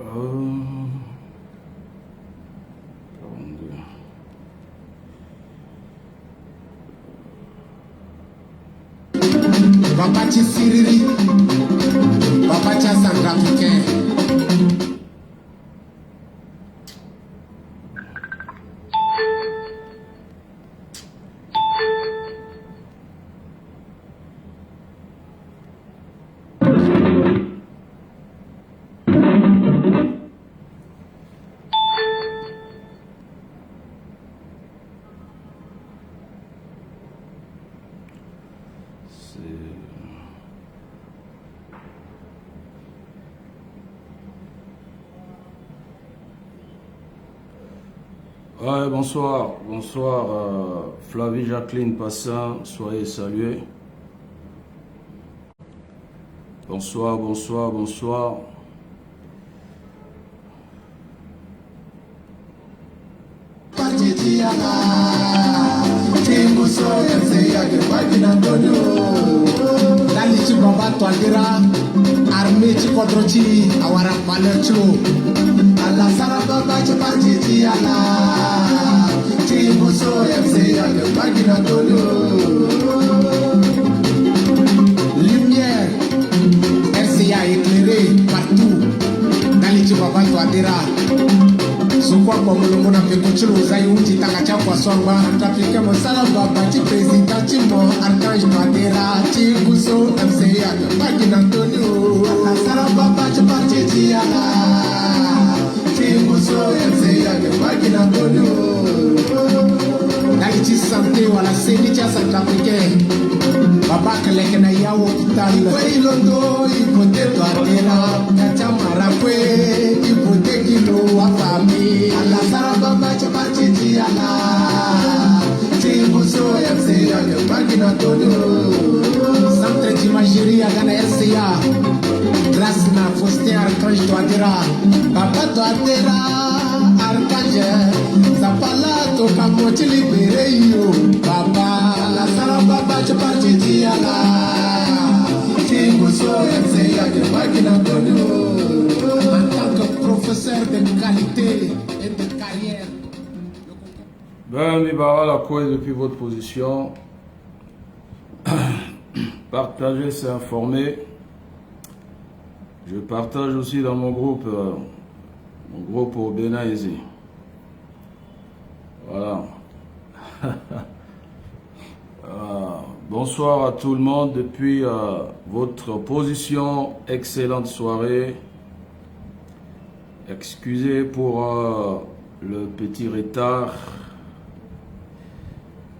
42. Papa Siriri, Papa Centrafricain. Ouais, bonsoir, Flavie Jacqueline Passin, soyez salués. Bonsoir. Lumière, RCA éclairée partout. Nalichi Baba Touadéra. Sokwa kwa mulungu pekuchulu zayi uti takacha kwa swangba. Trafike mosala baba chi president chimo Archange Touadéra. Chi Guso MCA Bagina Antonio. Alasara baba chi parti tiala. Chi Guso MCA Bagina Antonio. Nalichi santé wala senicha Centrafricain. Baba keleke na ya hospital. Kwe ilondo ipote Touadéra. Kacha marakwe ipote kilo wa fami. Alasara baba chapati tiala. Chibuso FCA de Bagina Antonio. Centre d'imagerie à Ghana RCA. Grâce na Faustin Archange Touadéra. Papa Touadéra Archange. Zapala toka mochi libere yo. Papa Alasara baba chapati tiala. Chibuso FCA de Bagina Antonio. En tant que professeur de qualité et de carrière. Ben, Mibara la cause depuis votre position. Partagez, c'est informer. Je partage aussi dans mon groupe au Bénin ici. Voilà. Bonsoir à tout le monde depuis votre position. Excellente soirée. Excusez pour le petit retard.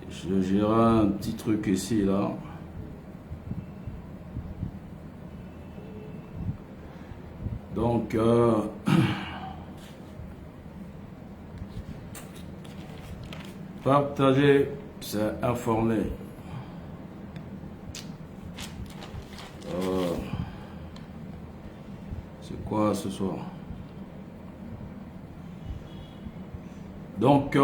Je gère un petit truc ici, là. Donc, partager, c'est informer. C'est quoi ce soir? Donc,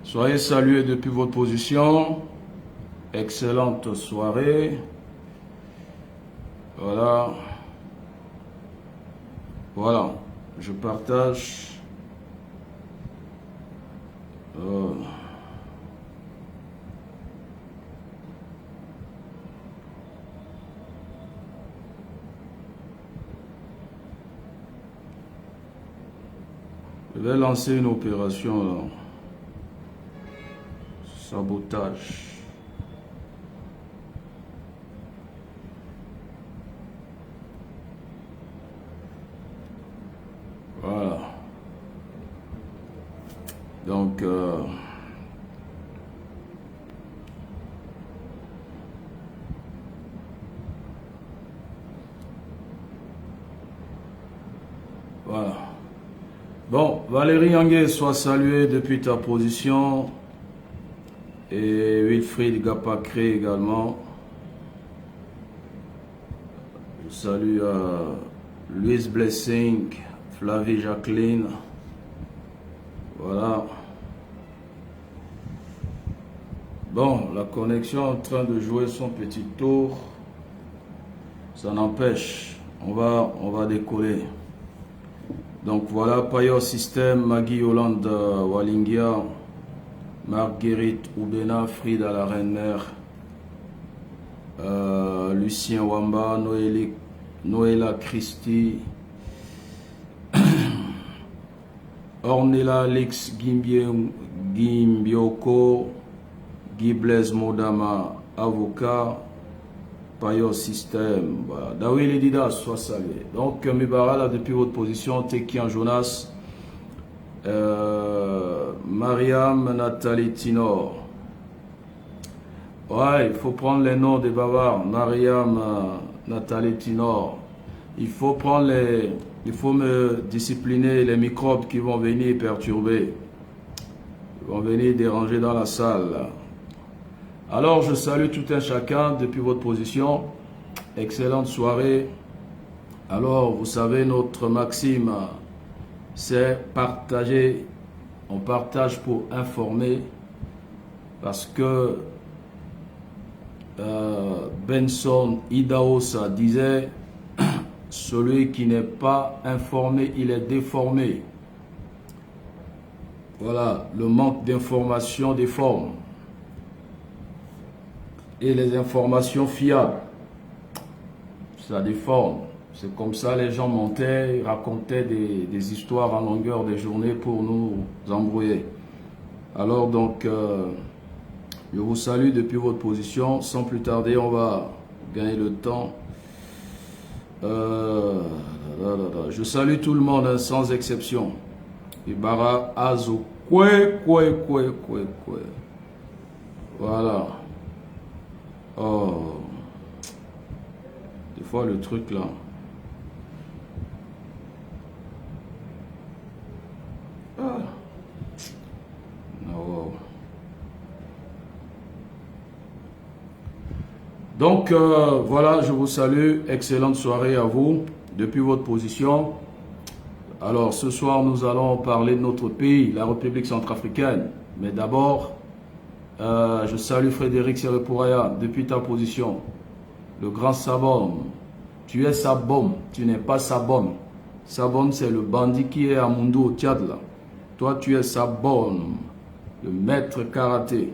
soyez salués depuis votre position. Excellente soirée. Voilà, je partage. Je vais lancer une opération là. Sabotage. Voilà. Donc, voilà. Bon, Valérie Anguet, sois salué depuis ta position. Et Wilfried Gapacré également. Je salue Louise Blessing, Flavie Jacqueline. Voilà. Bon, la connexion est en train de jouer son petit tour. Ça n'empêche, on va décoller. Donc voilà, Payor System, Maggie Hollande, Wallingia, Marguerite Oubena, Frida la Reine-Mère, Lucien Wamba, Noëlla Christie, Ornella Alex Gimbioko, Guy Blaise Modama, avocat, Payor System, voilà. Dawi Ledida, soit salué. Donc, Mibara, là, depuis votre position, Tekian Jonas, Mariam Nathalie Tinor. Ouais, il faut prendre les noms des bavards. Mariam Nathalie Tinor. Il faut prendre les. Il faut me discipliner les microbes qui vont venir perturber. Ils vont venir déranger dans la salle. Alors, je salue tout un chacun depuis votre position. Excellente soirée. Alors, vous savez, notre maxime, c'est partager. On partage pour informer. Parce que Benson Idahosa disait, celui qui n'est pas informé, il est déformé. Voilà, le manque d'information déforme. Et les informations fiables, ça déforme. C'est comme ça les gens montaient, racontaient des histoires en longueur de journée pour nous embrouiller. Alors donc, je vous salue depuis votre position. Sans plus tarder, on va gagner le temps. Je salue tout le monde, hein, sans exception. Ibara Azo. Voilà. Oh. Des fois, le truc là. Ah. Oh. Donc, voilà, je vous salue. Excellente soirée à vous, depuis votre position. Alors, ce soir, nous allons parler de notre pays, la République centrafricaine. Mais d'abord, je salue Frédéric Serepouraya, depuis ta position. Le grand Sabom. Tu es Sabom, tu n'es pas Sabom. Sabom, c'est le bandit qui est à Mundo, au Tchad, là. Toi, tu es Sabom, le maître karaté.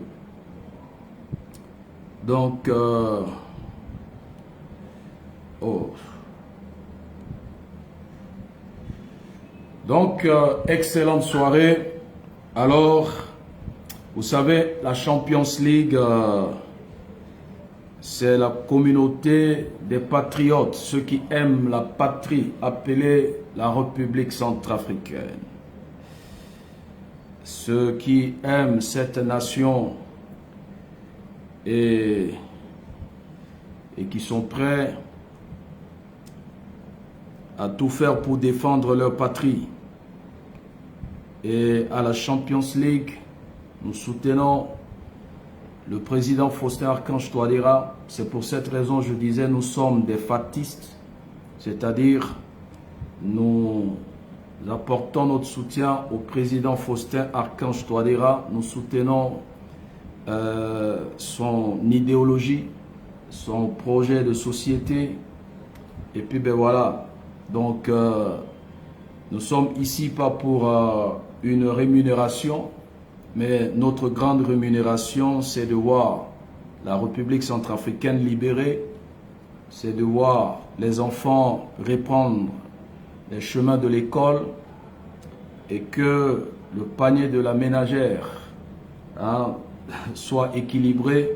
Donc, excellente soirée. Alors, vous savez, la Champions League, c'est la communauté des patriotes, ceux qui aiment la patrie, appelée la République centrafricaine. Ceux qui aiment cette nation et qui sont prêts à tout faire pour défendre leur patrie. Et à la Champions League, nous soutenons le président Faustin Archange Touadéra. C'est pour cette raison, je disais, nous sommes des fatistes, c'est-à-dire nous apportons notre soutien au président Faustin Archange Touadéra. Nous soutenons son idéologie, son projet de société. Et puis ben voilà, donc nous sommes ici pas pour une rémunération, mais notre grande rémunération, c'est de voir la République centrafricaine libérée, c'est de voir les enfants reprendre les chemins de l'école et que le panier de la ménagère soit équilibré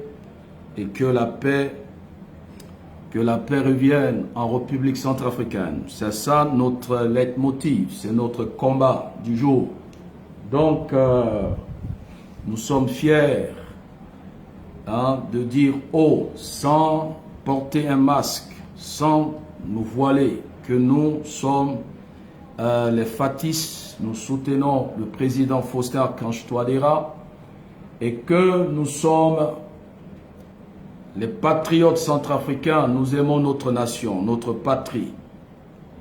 et que la paix revienne en République centrafricaine. C'est ça notre leitmotiv, c'est notre combat du jour. Donc, nous sommes fiers de dire haut, sans porter un masque, sans nous voiler, que nous sommes les Fatis, nous soutenons le président Faustin Archange Touadéra et que nous sommes les patriotes centrafricains, nous aimons notre nation, notre patrie.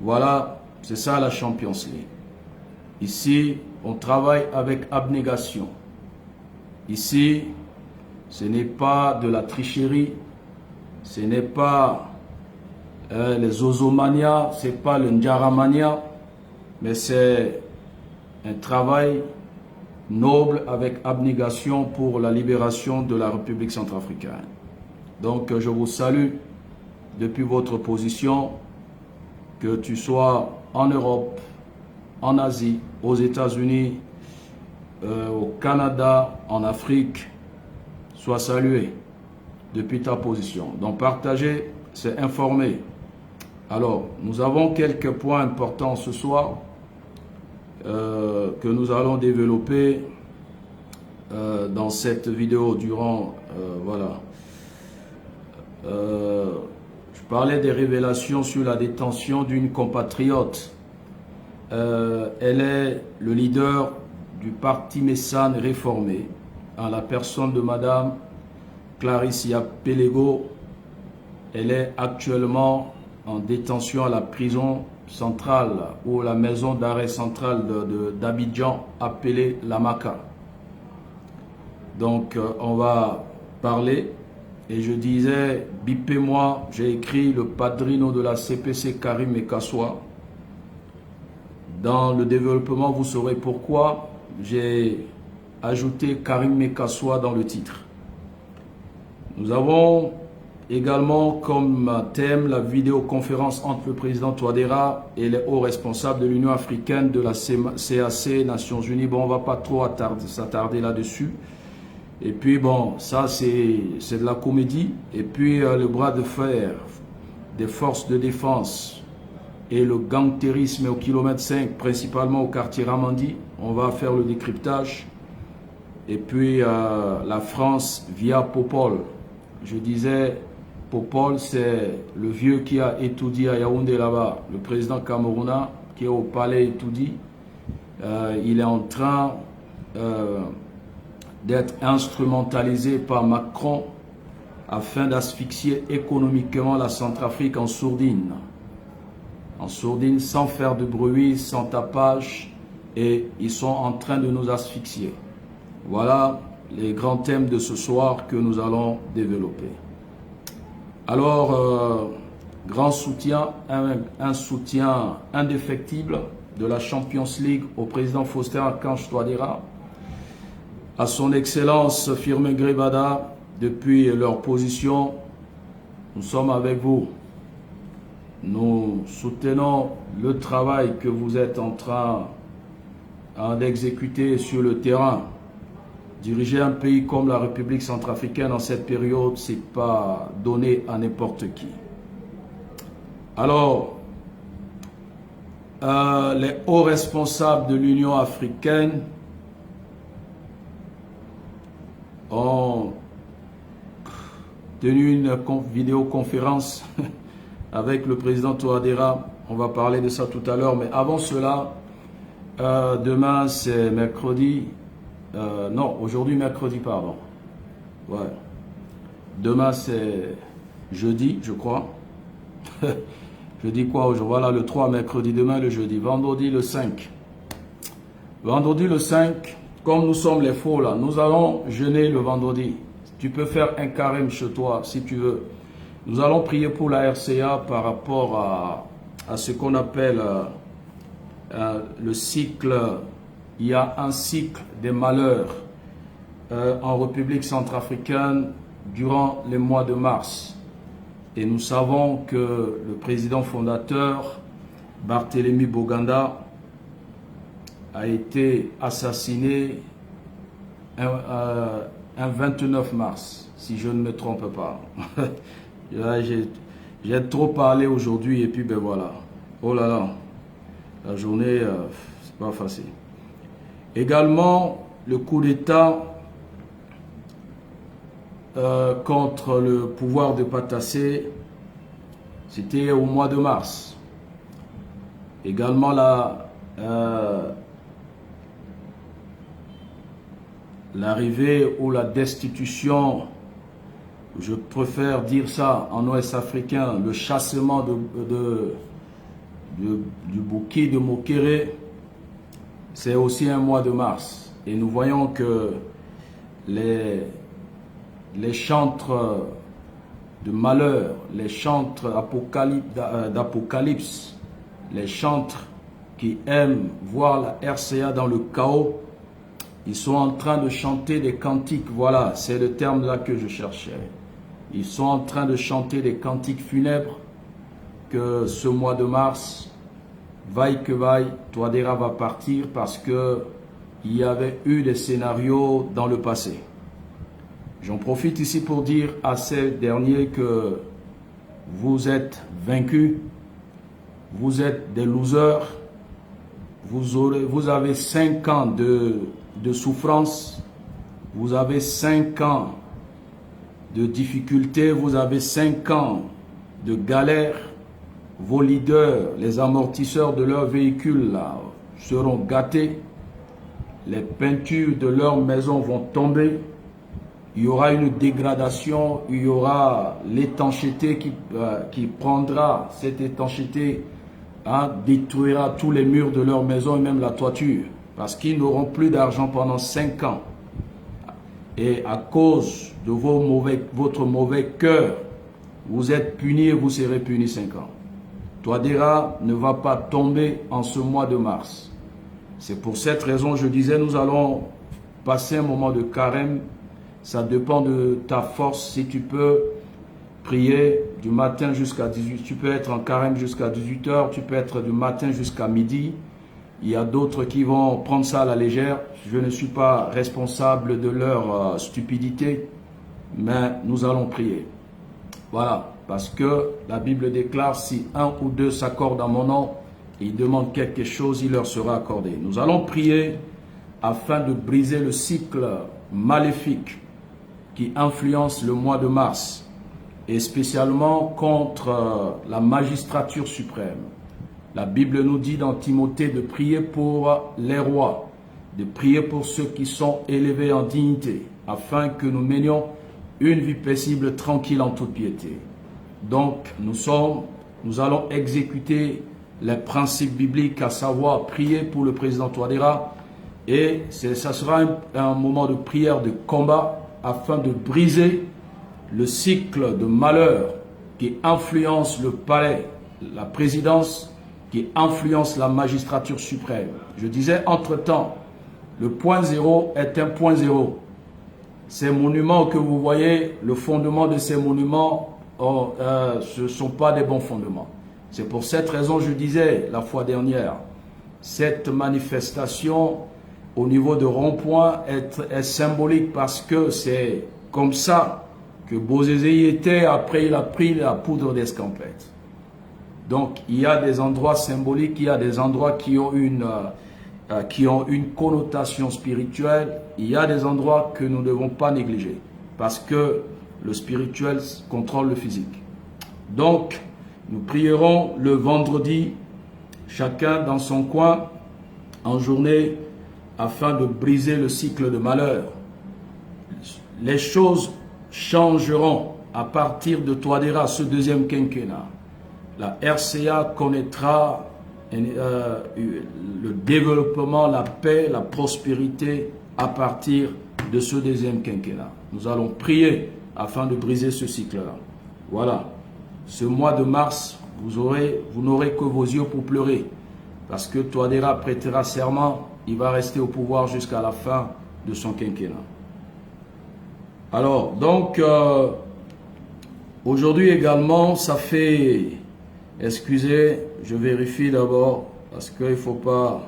Voilà, c'est ça la Champions League. Ici, on travaille avec abnégation. Ici, ce n'est pas de la tricherie, ce n'est pas les ozomania, ce n'est pas le ndjaramania, mais c'est un travail noble avec abnégation pour la libération de la République centrafricaine. Donc je vous salue depuis votre position, que tu sois en Europe, en Asie, aux États-Unis, au Canada, en Afrique, sois salué depuis ta position. Donc partager, c'est informer. Alors, nous avons quelques points importants ce soir que nous allons développer dans cette vidéo durant, voilà. Je parlais des révélations sur la détention d'une compatriote. Elle est le leader du parti Messane réformé, en la personne de Madame Claricia Pelego. Elle est actuellement en détention à la prison centrale ou la maison d'arrêt centrale d'Abidjan, appelée la Maca. Donc on va parler, et je disais, bipez-moi, j'ai écrit le padrino de la CPC, Karim Mekassoua. Dans le développement, vous saurez pourquoi j'ai ajouté Karim Mekassoua dans le titre. Nous avons également comme thème la vidéoconférence entre le président Touadéra et les hauts responsables de l'Union africaine, de la CAC, Nations Unies. Bon, on ne va pas trop s'attarder là-dessus. Et puis bon, ça c'est de la comédie. Et puis le bras de fer des forces de défense et le gangtérisme au kilomètre 5, principalement au quartier Ramandi. On va faire le décryptage. Et puis la France via Popol. Je disais, Popol, c'est le vieux qui a étudié à Yaoundé là-bas, le président camerounais qui est au palais étudié. Il est en train d'être instrumentalisé par Macron afin d'asphyxier économiquement la Centrafrique en sourdine. En sourdine, sans faire de bruit, sans tapage, et ils sont en train de nous asphyxier. Voilà les grands thèmes de ce soir que nous allons développer. Alors, grand soutien, un soutien indéfectible de la Champions League au président Faustin Archange Touadéra, à son Excellence Firmin Grebada, depuis leur position, nous sommes avec vous. Nous soutenons le travail que vous êtes en train d'exécuter sur le terrain. Diriger un pays comme la République centrafricaine en cette période, ce n'est pas donné à n'importe qui. Alors, les hauts responsables de l'Union africaine ont tenu une vidéoconférence avec le président Touadéra. On va parler de ça tout à l'heure, mais avant cela, demain c'est mercredi. Non, aujourd'hui mercredi, pardon. Ouais. Demain c'est jeudi, je crois. Je dis quoi aujourd'hui? Voilà, le 3, mercredi, demain le jeudi. Vendredi le 5. Vendredi le 5, comme nous sommes les faux là, nous allons jeûner le vendredi. Tu peux faire un carême chez toi si tu veux. Nous allons prier pour la RCA par rapport à ce qu'on appelle le cycle. Il y a un cycle des malheurs en République centrafricaine durant les mois de mars. Et nous savons que le président fondateur, Barthélemy Boganda, a été assassiné un 29 mars, si je ne me trompe pas. J'ai trop parlé aujourd'hui et puis ben voilà. Oh là là, la journée, c'est pas facile. Également, le coup d'État contre le pouvoir de Patassé, c'était au mois de mars. Également, l'arrivée ou la destitution, je préfère dire ça en ouest africain, le chassement du Bouki de Mokéré, c'est aussi un mois de mars. Et nous voyons que les chantres de malheur, les chantres d'apocalypse, les chantres qui aiment voir la RCA dans le chaos, ils sont en train de chanter des cantiques, voilà, c'est le terme là que je cherchais. Ils sont en train de chanter des cantiques funèbres que ce mois de mars, vaille que vaille, Touadéra va partir parce que il y avait eu des scénarios dans le passé. J'en profite ici pour dire à ces derniers que vous êtes vaincus, vous êtes des losers, vous avez 5 ans de souffrance, vous avez 5 ans de difficultés, vous avez 5 ans de galère. Vos leaders, les amortisseurs de leurs véhicules là, seront gâtés, les peintures de leurs maisons vont tomber, il y aura une dégradation, il y aura l'étanchéité qui prendra, cette étanchéité détruira tous les murs de leur maison et même la toiture, parce qu'ils n'auront plus d'argent pendant 5 ans. Et à cause de votre mauvais cœur, vous êtes punis et vous serez punis 5 ans. Touadéra ne va pas tomber en ce mois de mars. C'est pour cette raison, je disais, nous allons passer un moment de carême. Ça dépend de ta force. Si tu peux prier du matin jusqu'à 18h, tu peux être en carême jusqu'à 18h, tu peux être du matin jusqu'à midi. Il y a d'autres qui vont prendre ça à la légère. Je ne suis pas responsable de leur stupidité, mais nous allons prier. Voilà, parce que la Bible déclare, si un ou deux s'accordent en mon nom, et ils demandent quelque chose, il leur sera accordé. Nous allons prier afin de briser le cycle maléfique qui influence le mois de mars, et spécialement contre la magistrature suprême. La Bible nous dit dans Timothée de prier pour les rois, de prier pour ceux qui sont élevés en dignité, afin que nous menions une vie paisible, tranquille en toute piété. Donc, nous allons exécuter les principes bibliques, à savoir prier pour le président Touadéra, et ça sera un moment de prière, de combat, afin de briser le cycle de malheur qui influence le palais, la présidence, qui influence la magistrature suprême. Je disais, entre-temps, le point zéro est un point zéro. Ces monuments que vous voyez, le fondement de ces monuments, ce ne sont pas des bons fondements. C'est pour cette raison, je disais la fois dernière, cette manifestation au niveau de rond-point est symbolique parce que c'est comme ça que Bozézé y était, après il a pris la poudre d'escampette. Donc il y a des endroits symboliques, il y a des endroits qui ont une connotation spirituelle, il y a des endroits que nous ne devons pas négliger parce que le spirituel contrôle le physique. Donc nous prierons le vendredi, chacun dans son coin, en journée, afin de briser le cycle de malheur. Les choses changeront à partir de Touadéra, ce deuxième quinquennat. La RCA connaîtra le développement, la paix, la prospérité à partir de ce deuxième quinquennat. Nous allons prier afin de briser ce cycle-là. Voilà. Ce mois de mars, vous n'aurez que vos yeux pour pleurer. Parce que Touadéra prêtera serment, il va rester au pouvoir jusqu'à la fin de son quinquennat. Alors, donc, aujourd'hui également, ça fait... Excusez, je vérifie d'abord, parce qu'il ne faut pas...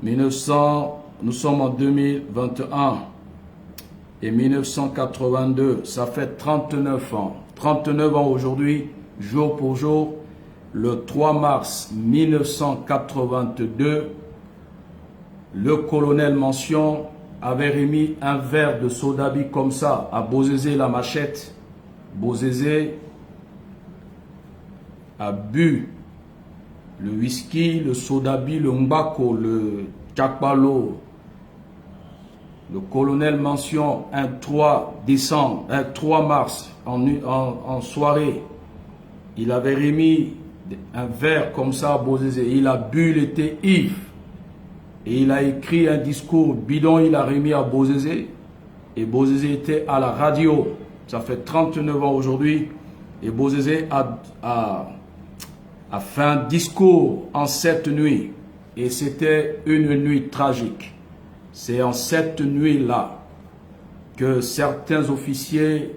nous sommes en 2021 et 1982, ça fait 39 ans. 39 ans aujourd'hui, jour pour jour, le 3 mars 1982, le colonel Mention avait remis un verre de sodabi comme ça à Bozézé la machette. Bozézé a bu le whisky, le sodabi, le mbako, le tchakbalo. Le colonel Mention, un 3 mars, en soirée, il avait remis un verre comme ça à Bozézé. Il a bu, il était ivre. Et il a écrit un discours bidon, il a remis à Bozézé. Et Bozézé était à la radio. Ça fait 39 ans aujourd'hui. Et Bozézé a fait un discours en cette nuit et c'était une nuit tragique. C'est en cette nuit-là que certains officiers,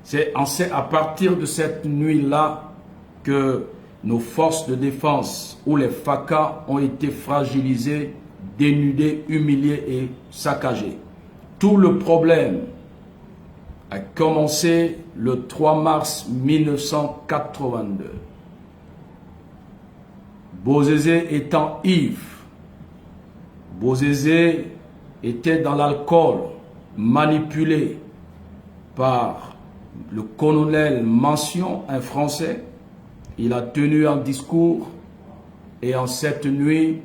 c'est à partir de cette nuit-là que nos forces de défense ou les FACA ont été fragilisées, dénudées, humiliées et saccagées. Tout le problème a commencé le 3 mars 1982. Bozézé étant ivre, Bozézé était dans l'alcool, manipulé par le colonel Mention, un Français. Il a tenu un discours et en cette nuit,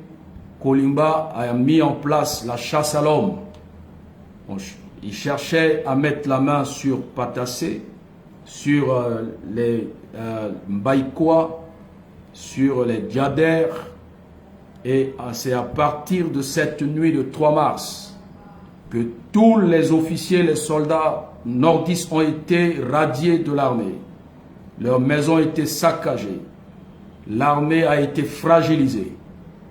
Kolimba a mis en place la chasse à l'homme. Il cherchait à mettre la main sur Patassé, sur les Mbaïkois, sur les Diader. Et c'est à partir de cette nuit de 3 mars que tous les officiers, les soldats nordistes ont été radiés de l'armée. Leurs maisons ont été saccagées. L'armée a été fragilisée.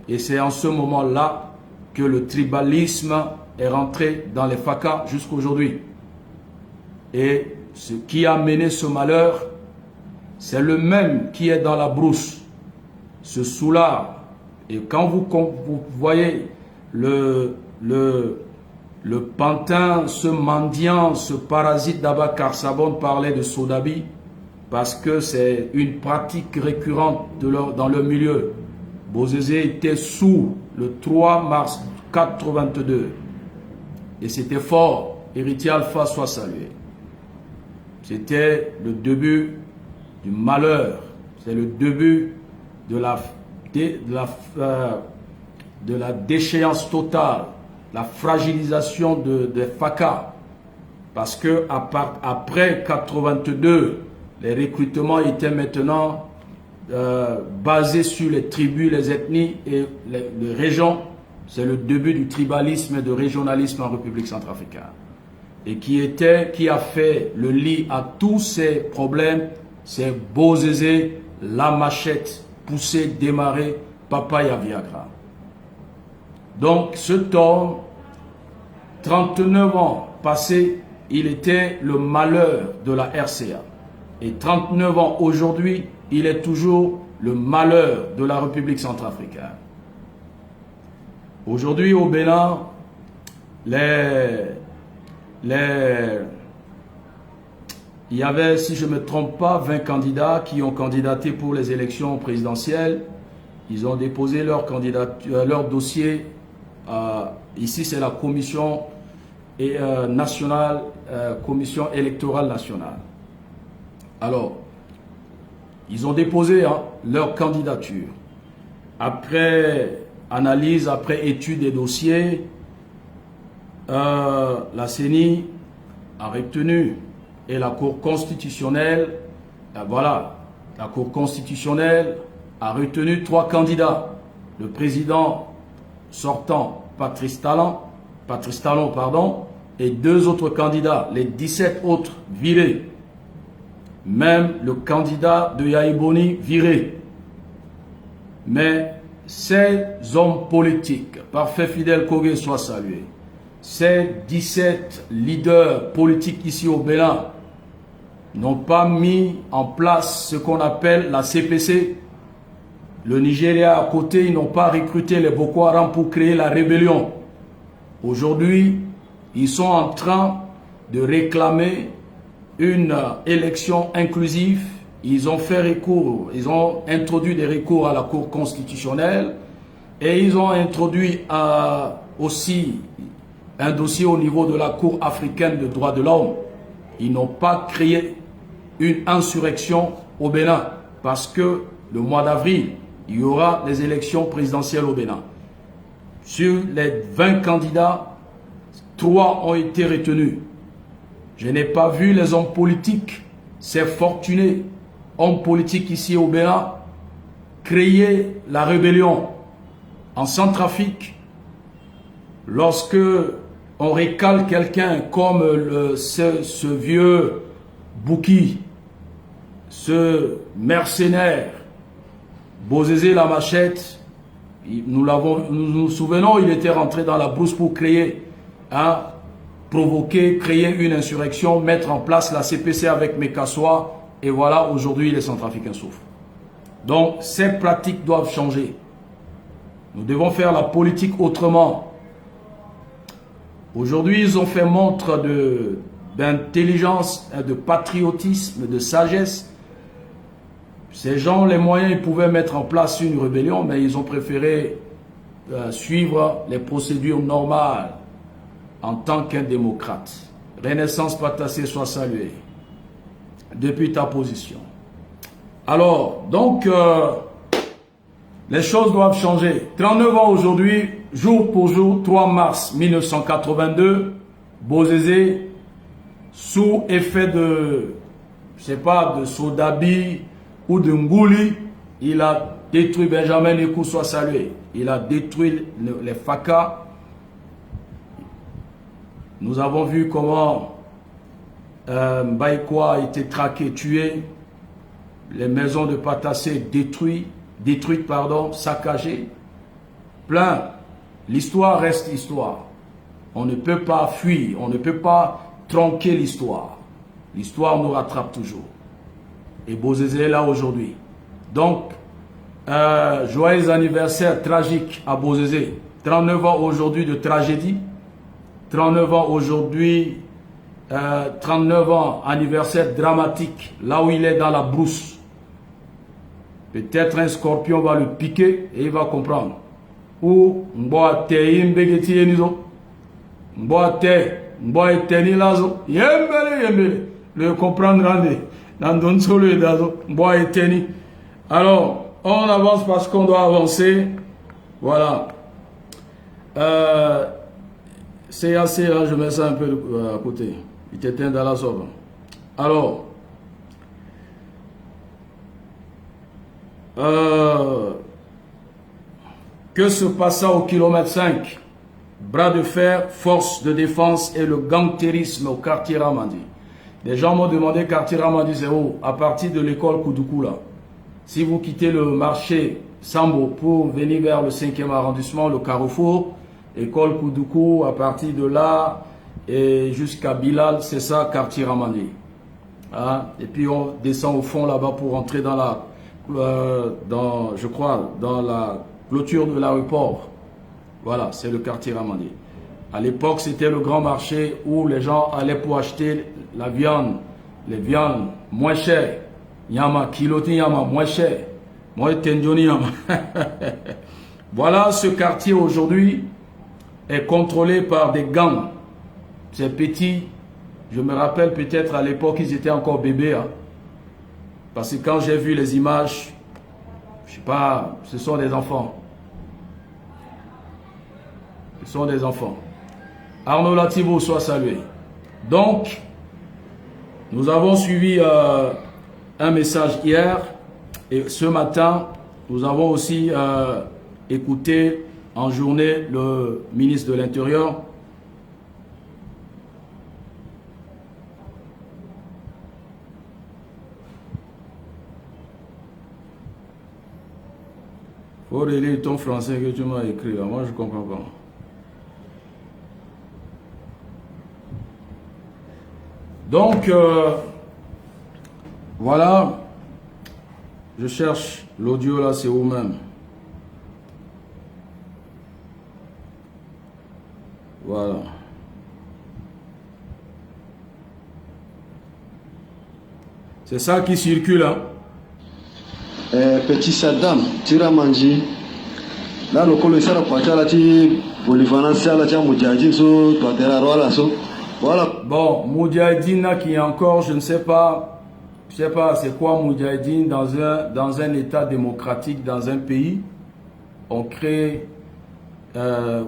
Et c'est en ce moment-là que le tribalisme est rentré dans les FACA jusqu'aujourd'hui. Et ce qui a mené ce malheur, c'est le même qui est dans la brousse, ce soulard. Et quand vous voyez le pantin, ce mendiant, ce parasite d'Abakar Sabon parler de Sodabi, parce que c'est une pratique récurrente dans le milieu. Bozézé était sous le 3 mars 1982. Et c'était fort. Héritier Alpha soit salué. C'était le début du malheur. C'est le début de la déchéance totale, la fragilisation des FACA. Parce que après 1982, les recrutements étaient maintenant basés sur les tribus, les ethnies et les régions. C'est le début du tribalisme et du régionalisme en République centrafricaine. Et qui a fait le lit à tous ces problèmes, c'est Bozézé, la machette, poussé, démarré, Papaya Viagra. Donc cet homme, 39 ans passés, il était le malheur de la RCA. Et 39 ans aujourd'hui, il est toujours le malheur de la République centrafricaine. Aujourd'hui au Bénin, il y avait, si je ne me trompe pas, 20 candidats qui ont candidaté pour les élections présidentielles. Ils ont déposé leur dossier. Ici, c'est la commission nationale, commission électorale nationale. Alors, ils ont déposé leur candidature. Après analyse, après étude des dossiers, la CENI a retenu et la Cour constitutionnelle, la Cour constitutionnelle a retenu 3 candidats. Le président sortant, Patrice Talon, et 2 autres candidats, les 17 autres virés. Même le candidat de Yaïboni viré. Mais ces hommes politiques, parfait Fidel Kogué soit salué, ces 17 leaders politiques ici au Bénin n'ont pas mis en place ce qu'on appelle la CPC. Le Nigeria à côté, ils n'ont pas recruté les Boko Haram pour créer la rébellion. Aujourd'hui, ils sont en train de réclamer une élection inclusive. Ils ont fait recours, ils ont introduit des recours à la Cour constitutionnelle et ils ont introduit aussi un dossier au niveau de la Cour africaine des droits de l'homme. Ils n'ont pas créé une insurrection au Bénin parce que le mois d'avril, il y aura les élections présidentielles au Bénin. Sur les 20 candidats, 3 ont été retenus. Je n'ai pas vu les hommes politiques, ces fortunés hommes politiques ici au Bénin, créer la rébellion en Centrafrique. Lorsque on recale quelqu'un comme ce vieux Bouki, ce mercenaire, Bozézé la machette, Nous nous souvenons, il était rentré dans la brousse pour créer, provoquer, créer une insurrection, mettre en place la CPC avec Mekassoua, et voilà, aujourd'hui les Centrafricains souffrent. Donc ces pratiques doivent changer. Nous devons faire la politique autrement. Aujourd'hui, ils ont fait montre d'intelligence, de patriotisme, de sagesse. Ces gens, les moyens, ils pouvaient mettre en place une rébellion, mais ils ont préféré suivre les procédures normales en tant qu'un démocrate. Renaissance Patassé, soit salué depuis ta position. Alors, donc, les choses doivent changer. 39 ans aujourd'hui, jour pour jour, 3 mars 1982, Bozézé, sous effet de, je sais pas, de Sodabi ou de Ngouli, il a détruit Benjamin Nekou, soit salué. Il a détruit les FACA. Nous avons vu comment Mbaïkwa a été traqué, tué. Les maisons de Patassé détruites, saccagées. Plein. L'histoire reste histoire. On ne peut pas fuir, on ne peut pas tronquer l'histoire. L'histoire nous rattrape toujours. Et Bozézé est là aujourd'hui. Donc, joyeux anniversaire tragique à Bozézé. 39 ans aujourd'hui de tragédie. 39 ans aujourd'hui, 39 ans anniversaire dramatique, là où il est dans la brousse. Peut-être un scorpion va le piquer et il va comprendre. Ou mboa te imbegeti enizo. Mboa te ni lazo. Yembele. Le comprendra dans don solo et dazo. Mboa te ni. Alors, on avance parce qu'on doit avancer. Voilà. C'est assez là, je mets ça un peu à côté. Il t'éteint dans la sauve. Alors, que se passa au kilomètre 5? Bras de fer, force de défense et le gangtérisme au quartier Ramadi. Les gens m'ont demandé quartier Ramadi c'est où? À partir de l'école Koudoukou là. Si vous quittez le marché Sambo pour venir vers le 5e arrondissement, le Carrefour, école Koudoukou, à partir de là et jusqu'à Bilal, c'est ça quartier Ramadi. Et puis on descend au fond là-bas pour entrer dans la je crois, dans la clôture de l'aéroport. Voilà, c'est le quartier Ramadi. À l'époque, c'était le grand marché où les gens allaient pour acheter la viande, les viandes moins chères. Yama, kiloti yama, moins cher. Moi, tendioni yama. Voilà, ce quartier aujourd'hui est contrôlé par des gangs. Ces petits, je me rappelle peut-être à l'époque, ils étaient encore bébés. Parce que quand j'ai vu les images, je sais pas, ce sont des enfants. Ce sont des enfants. Arnaud Lativo, soit salué. Donc, nous avons suivi un message hier et ce matin, nous avons aussi écouté en journée le ministre de l'Intérieur. Faut relire ton français que tu m'as écrit là. Moi, je ne comprends pas. Donc, voilà. Je cherche l'audio là, c'est où même. Voilà. C'est ça qui circule, hein. Petit Saddam, Tiramanji, là le col sera là ti Bolivana sala ti Moudjahidine so to terra rola so. Voilà. Bon, Moudjahidine qui est encore, je ne sais pas c'est quoi Moudjahidine dans un état démocratique, dans un pays. On crée le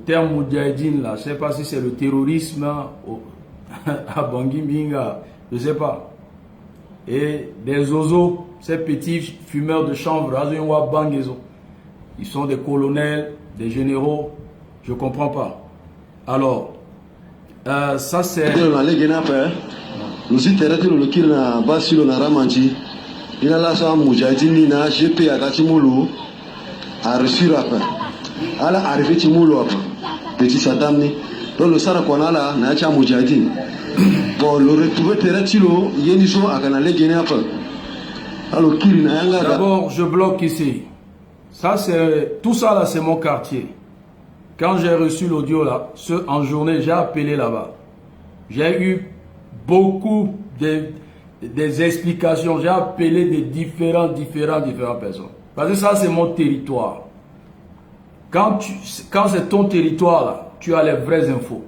terme Moudjahidine là, je ne sais pas si c'est le terrorisme à Bangui Mbinga, je ne sais pas. Et des oiseaux, ces petits fumeurs de chanvre, ils sont des colonels, des généraux, je ne comprends pas. Alors, ça c'est... Nous sommes le kil na basilo na Ramanji. Il a la sa Moudjahidine na GP à Katimulu. a reçu après. Elle est arrivée à Moulo après. Petit Saddam ni. Donc le Sara Konala n'a pas Moudjahidine. Bon, le retrouver Terratilo, Yeniso a canalé Guinée après. Alors qui n'a pas. D'abord, je bloque ici. Ça, c'est tout ça là, c'est mon quartier. Quand j'ai reçu l'audio là, en journée, j'ai appelé là-bas. J'ai eu beaucoup des explications. J'ai appelé des différentes personnes. Parce que ça, c'est mon territoire. Quand c'est ton territoire là, tu as les vraies infos.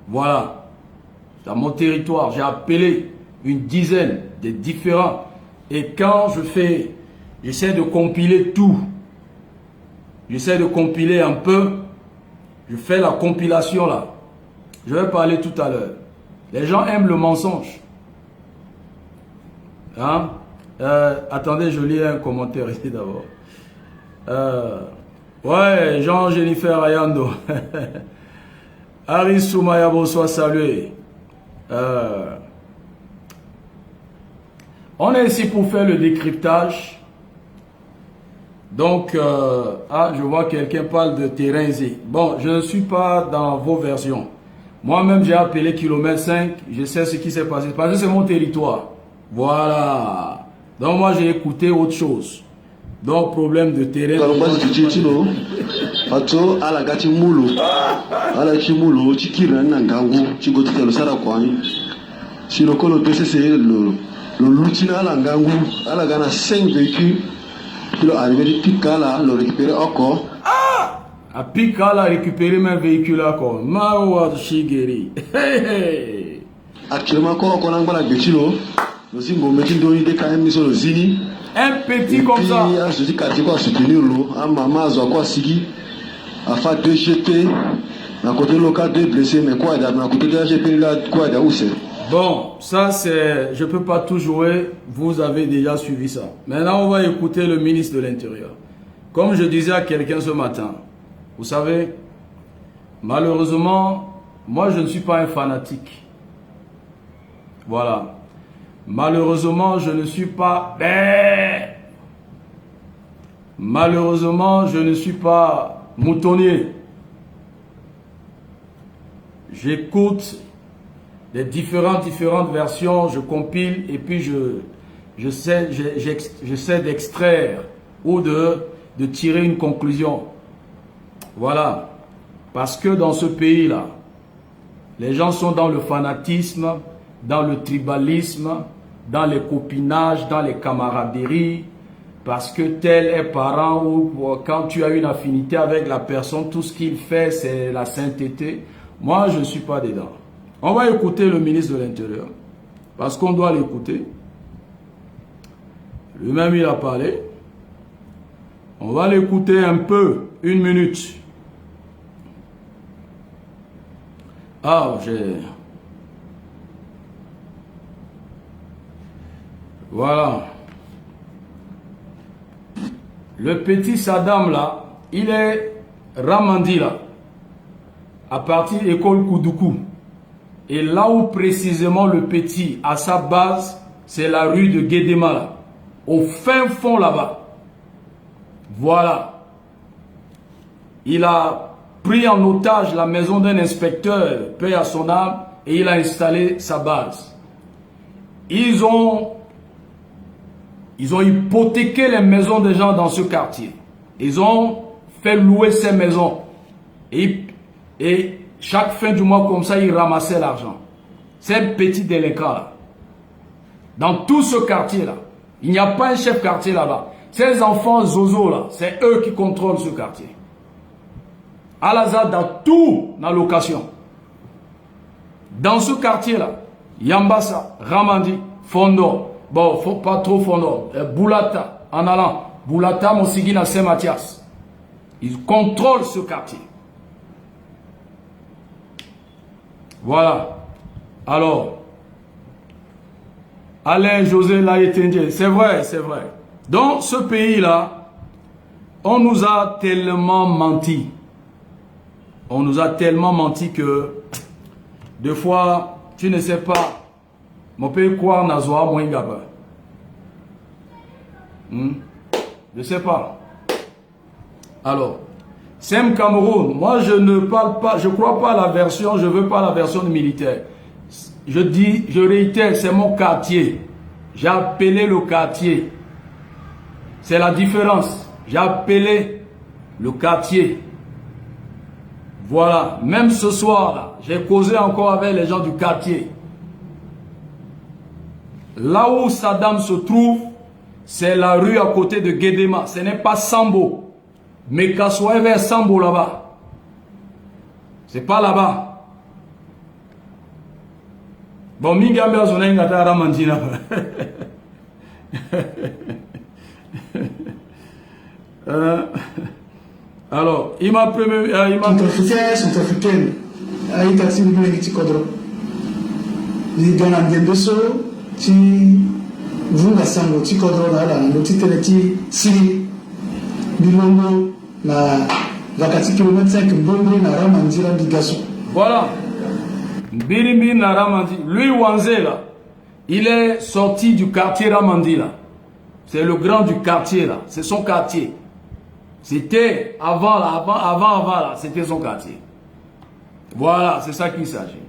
Voilà. Dans mon territoire, j'ai appelé une dizaine de différents. Et quand j'essaie de compiler tout. J'essaie de compiler un peu. Je fais la compilation là. Je vais parler tout à l'heure. Les gens aiment le mensonge. Hein? Attendez, je lis un commentaire ici d'abord. Ouais, Jean-Jennifer Ayando. Aris Soumaya, bonsoir, salut. On est ici pour faire le décryptage. Donc, je vois quelqu'un parle de terrain ici. Bon, je ne suis pas dans vos versions. Moi-même, j'ai appelé kilomètre 5. Je sais ce qui s'est passé. Parce que c'est mon territoire. Voilà. Donc, moi, j'ai écouté autre chose. Donc, problème de terrain. Le Lutina Langangu, à la Ghana 5 véhicules. Il est arrivé de Picala, le récupérer encore. Ah! À Picala, récupérer mes véhicules encore. Mawa Shigeri. Actuellement, encore on a un Betilo. Nous sommes mettre dans l'idée quand même sur le Zini. Un petit comme ça. Je dis qu'à quoi soutenir l'eau. Un maman, à quoi Sigi. À faire 2 GP. À côté local, 2 blessés. Mais quoi, à côté de la GP, là, quoi, où c'est? Bon, ça c'est... Je ne peux pas tout jouer, vous avez déjà suivi ça. Maintenant, on va écouter le ministre de l'Intérieur. Comme je disais à quelqu'un ce matin, vous savez, malheureusement, moi je ne suis pas un fanatique. Voilà. Malheureusement, je ne suis pas... Malheureusement, je ne suis pas moutonnier. J'écoute les différentes versions, je compile et puis j'essaie d'extraire ou de tirer une conclusion. Voilà. Parce que dans ce pays-là, les gens sont dans le fanatisme, dans le tribalisme, dans les copinages, dans les camaraderies, parce que tel est parent ou quand tu as une affinité avec la personne, tout ce qu'il fait, c'est la sainteté. Moi, je ne suis pas dedans. On va écouter le ministre de l'Intérieur, parce qu'on doit l'écouter. Lui-même, il a parlé. On va l'écouter un peu, 1 minute. Ah, Voilà. Le petit Saddam, là, il est Ramandi, là, à partir de l'école Koudoukou. Et là où précisément le petit, à sa base, c'est la rue de Guédéma, là, au fin fond là-bas. Voilà. Il a pris en otage la maison d'un inspecteur, paix à son âme, et il a installé sa base. Ils ont hypothéqué les maisons des gens dans ce quartier. Ils ont fait louer ces maisons. Et chaque fin du mois, comme ça, ils ramassaient l'argent. Ces petits délinquants-là. Dans tout ce quartier-là. Il n'y a pas un chef quartier là-bas. Ces enfants zozo-là, c'est eux qui contrôlent ce quartier. Al-Azhar dans tout, dans la location. Dans ce quartier-là, Yambassa, Ramandi, Fondo, bon, faut pas trop Fondo, Boulata, en allant, Boulata, Moussigui, à Saint-Mathias. Ils contrôlent ce quartier. Voilà. Alors, Alain José Laïtendje, c'est vrai, c'est vrai. Dans ce pays-là, on nous a tellement menti. On nous a tellement menti que, des fois, tu ne sais pas. Mon pays quoi Nazoa Moingaba. Je ne sais pas. Alors, Sem Cameroun, moi je ne parle pas, je crois pas à la version, je veux pas la version militaire. Je dis, je réitère, c'est mon quartier. J'ai appelé le quartier. C'est la différence. J'ai appelé le quartier. Voilà. Même ce soir-là, j'ai causé encore avec les gens du quartier. Là où Saddam se trouve, c'est la rue à côté de Guédéma. Ce n'est pas Sambo. Mais Kassoua est vers Sambo là-bas. C'est pas là-bas. Bon, Mingambe a sonné ngata Ramandina. Alors, il m'a premier. Centrafricaine, il taxi de Bénédicte Kodro. Il donne un débesso, qui vous la sango, qui Kodro, là, le titre est Siri, Bilongo, la 24 km 5, Mbombe, na Ramandira, Bigasso. Voilà. Birimbi na Ramandi. Lui, Wanzé, là, il est sorti du quartier Ramandi, là. C'est le grand du quartier, là. C'est son quartier. C'était avant, là, avant, là, c'était son quartier. Voilà, c'est ça qu'il s'agit.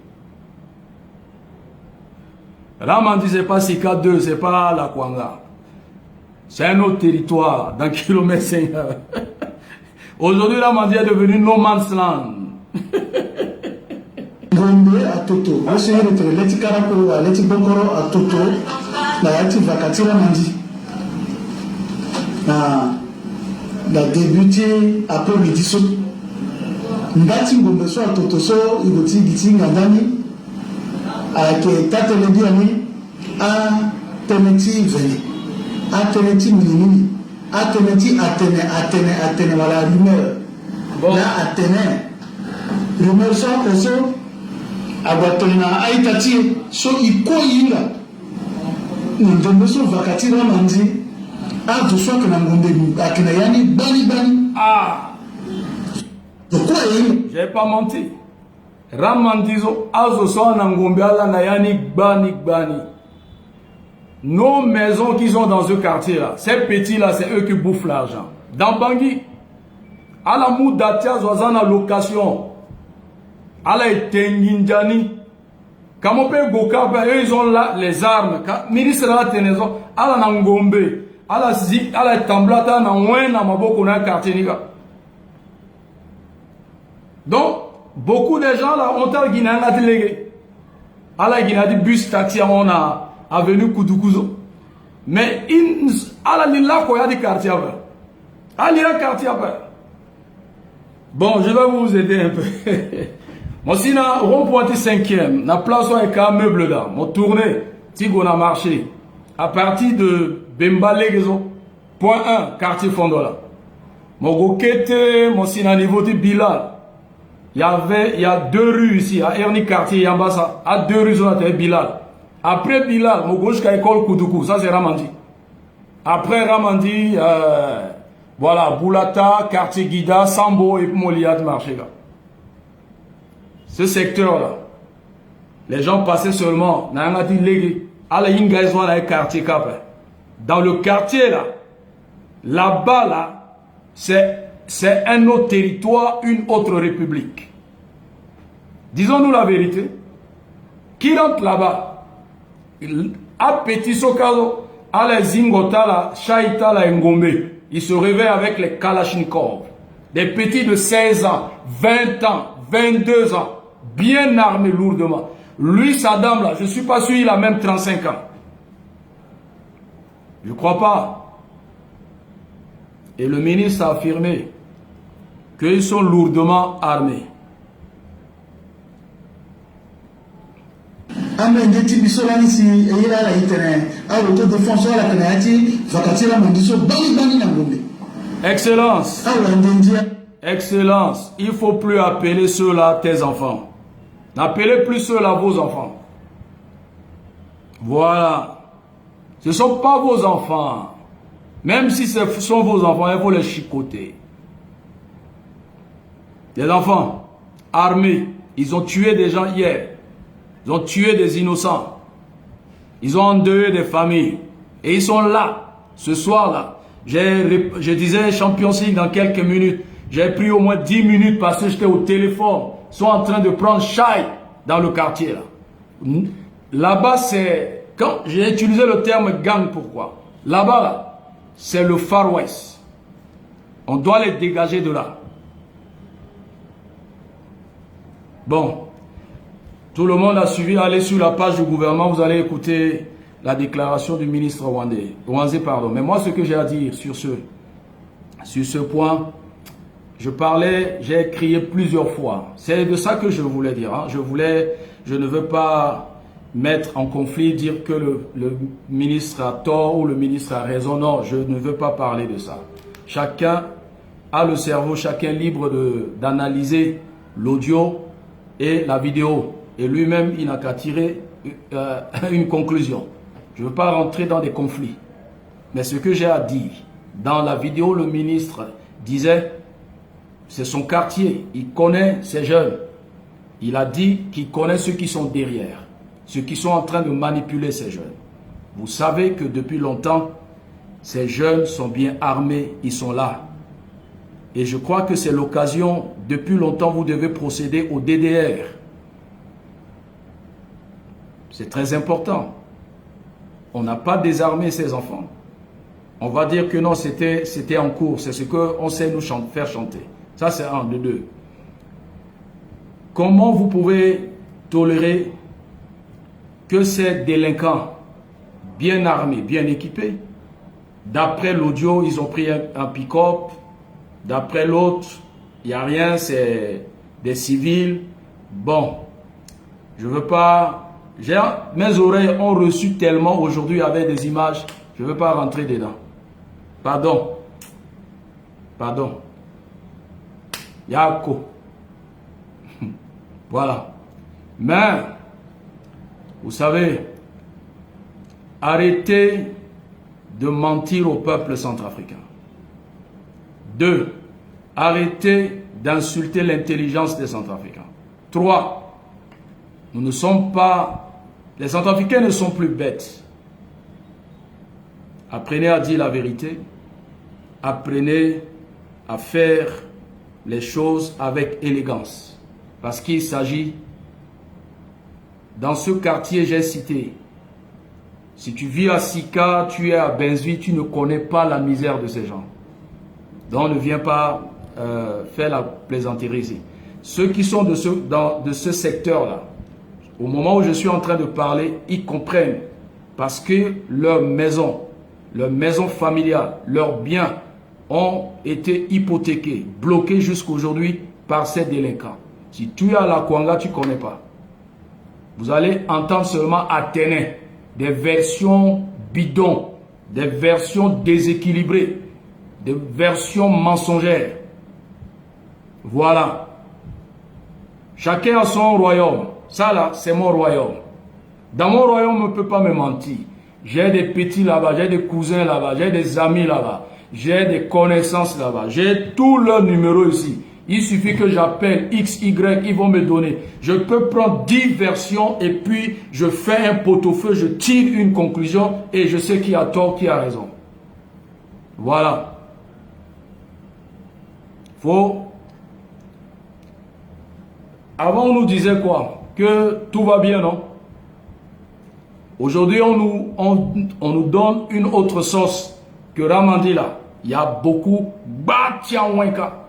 Ramandi, c'est pas Sika 2, c'est pas la Kwanga. C'est un autre territoire, dans kilomètre 5. Aujourd'hui, Ramandi est devenu no man's land. Gombe à Toto, je suis retraité, Leti Karako, Leti Bokoro à Toto, la Yati Vakatira Mandi. La débuté après midi saut. Ndati Gombe so à Toto so, Igoti Giti Ngandani, avec Tatelebiani, à Teneti Veni, à Teneti Minimi, à Teneti Atene, voilà, rumeur. Là, Atene. Rumeur so, aussi. Abatona aitati so ikoyinga ndombe so vakatira manzi a to so kana ngombe akina yani bani Ah, j'ai pas menti. Ramandizo azo so na ngombe ala na yani bani. Nos maisons qui sont dans ce quartier là, ces petits là, c'est eux qui bouffent l'argent. Dans Bangui, à la Moudatia Zozana location. Ala Tenginjani. Comme on peut Goka, ils ont là les armes. Ministre la Tenezo, Ala Nangombe, Ala Zik, Ala Tamblata, Nangwen, Maboko, na quartier. Donc, beaucoup de gens là ont un Guinéen à déléguer. Ala Guinée dit bus taxi, on a avenue Koudoukuzo. Mais, Ala Lila, quoi, il y a des quartiers. Ala Lila, quartier. Bon, je vais vous aider un peu. Moi, si na rond-point 5e, na place avec un meuble là, mon tourné, si on a marché, à partir de Bemba-Legezo, point 1, quartier Fondola. Mon goquete, mon si na niveau de Bilal, il y a 2 rues ici, à Erni quartier Yambasa, à 2 rues sur la terre Bilal. Après Bilal, mon gauche qu'à école Koudoukou, ça c'est Ramandi. Après Ramandi, voilà, Boulata, quartier Guida, Sambo et Moliad marché là. Ce secteur-là, les gens passaient seulement dans le quartier là, là-bas là, c'est un autre territoire, une autre république. Disons-nous la vérité. Qui rentre là-bas, à Petit Sokalo, à la Zingota, la Chaïta, la Ngombe, ils se réveillent avec les Kalachnikov. Des petits de 16 ans, 20 ans, 22 ans. Bien armé lourdement. Lui, Saddam, là, je ne suis pas sûr, il a même 35 ans. Je ne crois pas. Et le ministre a affirmé qu'ils sont lourdement armés. Excellence. Excellence. Il ne faut plus appeler ceux-là tes enfants. N'appelez plus ceux-là vos enfants. Voilà. Ce ne sont pas vos enfants. Même si ce sont vos enfants, il faut les chicoter. Des enfants armés. Ils ont tué des gens hier. Ils ont tué des innocents. Ils ont endeuillé des familles. Et ils sont là, ce soir-là. Je disais Champions League dans quelques minutes. J'ai pris au moins 10 minutes parce que j'étais au téléphone. Ils sont en train de prendre chai dans le quartier là. Là-bas, c'est... Quand j'ai utilisé le terme gang, pourquoi? Là-bas, là, c'est le Far West. On doit les dégager de là. Bon. Tout le monde a suivi. Allez sur la page du gouvernement. Vous allez écouter la déclaration du ministre rwandais. Pardon. Mais moi, ce que j'ai à dire sur ce point, j'ai crié plusieurs fois. C'est de ça que je voulais dire. Hein. Je ne veux pas mettre en conflit, dire que le ministre a tort ou le ministre a raison. Non, je ne veux pas parler de ça. Chacun a le cerveau, chacun libre d'analyser l'audio et la vidéo. Et lui-même, il n'a qu'à tirer une conclusion. Je ne veux pas rentrer dans des conflits. Mais ce que j'ai à dire, dans la vidéo, le ministre disait, c'est son quartier, il connaît ces jeunes. Il a dit qu'il connaît ceux qui sont derrière, ceux qui sont en train de manipuler ces jeunes. Vous savez que depuis longtemps, ces jeunes sont bien armés, ils sont là. Et je crois que c'est l'occasion, depuis longtemps, vous devez procéder au DDR. C'est très important. On n'a pas désarmé ces enfants. On va dire que non, c'était en cours. C'est ce qu'on sait nous faire chanter. Ça, c'est un de deux. Comment vous pouvez tolérer que ces délinquants bien armés, bien équipés, d'après l'audio, ils ont pris un pick-up, d'après l'autre, il n'y a rien, c'est des civils. Bon, je ne veux pas... Mes oreilles ont reçu tellement aujourd'hui avec des images, je ne veux pas rentrer dedans. Pardon. Yako. Voilà. Mais, vous savez, arrêtez de mentir au peuple centrafricain. 2. Arrêtez d'insulter l'intelligence des Centrafricains. 3. Nous ne sommes pas... Les Centrafricains ne sont plus bêtes. Apprenez à dire la vérité. Apprenez à faire les choses avec élégance. Parce qu'il s'agit, dans ce quartier j'ai cité, si tu vis à Sika, tu es à Benzui, tu ne connais pas la misère de ces gens. Donc ne viens pas faire la plaisanterie ici. Ceux qui sont de ce secteur-là, au moment où je suis en train de parler, ils comprennent. Parce que leur maison familiale, leurs biens ont été hypothéqués, bloqués jusqu'aujourd'hui par ces délinquants. Si tu es à la Kwanga, tu ne connais pas. Vous allez entendre seulement Athénée, des versions bidons, des versions déséquilibrées, des versions mensongères. Voilà. Chacun a son royaume. Ça là, c'est mon royaume. Dans mon royaume, on ne peut pas me mentir. J'ai des petits là-bas, j'ai des cousins là-bas, j'ai des amis là-bas, j'ai des connaissances là-bas. J'ai tous leurs numéros ici. Il suffit que j'appelle X, Y, ils vont me donner. Je peux prendre 10 versions et puis je fais un pot-au-feu, je tire une conclusion et je sais qui a tort, qui a raison. Voilà. Avant, on nous disait quoi? Que tout va bien, non? Aujourd'hui, on nous donne une autre sauce que Ramandi là. Il y a beaucoup Batiawenka.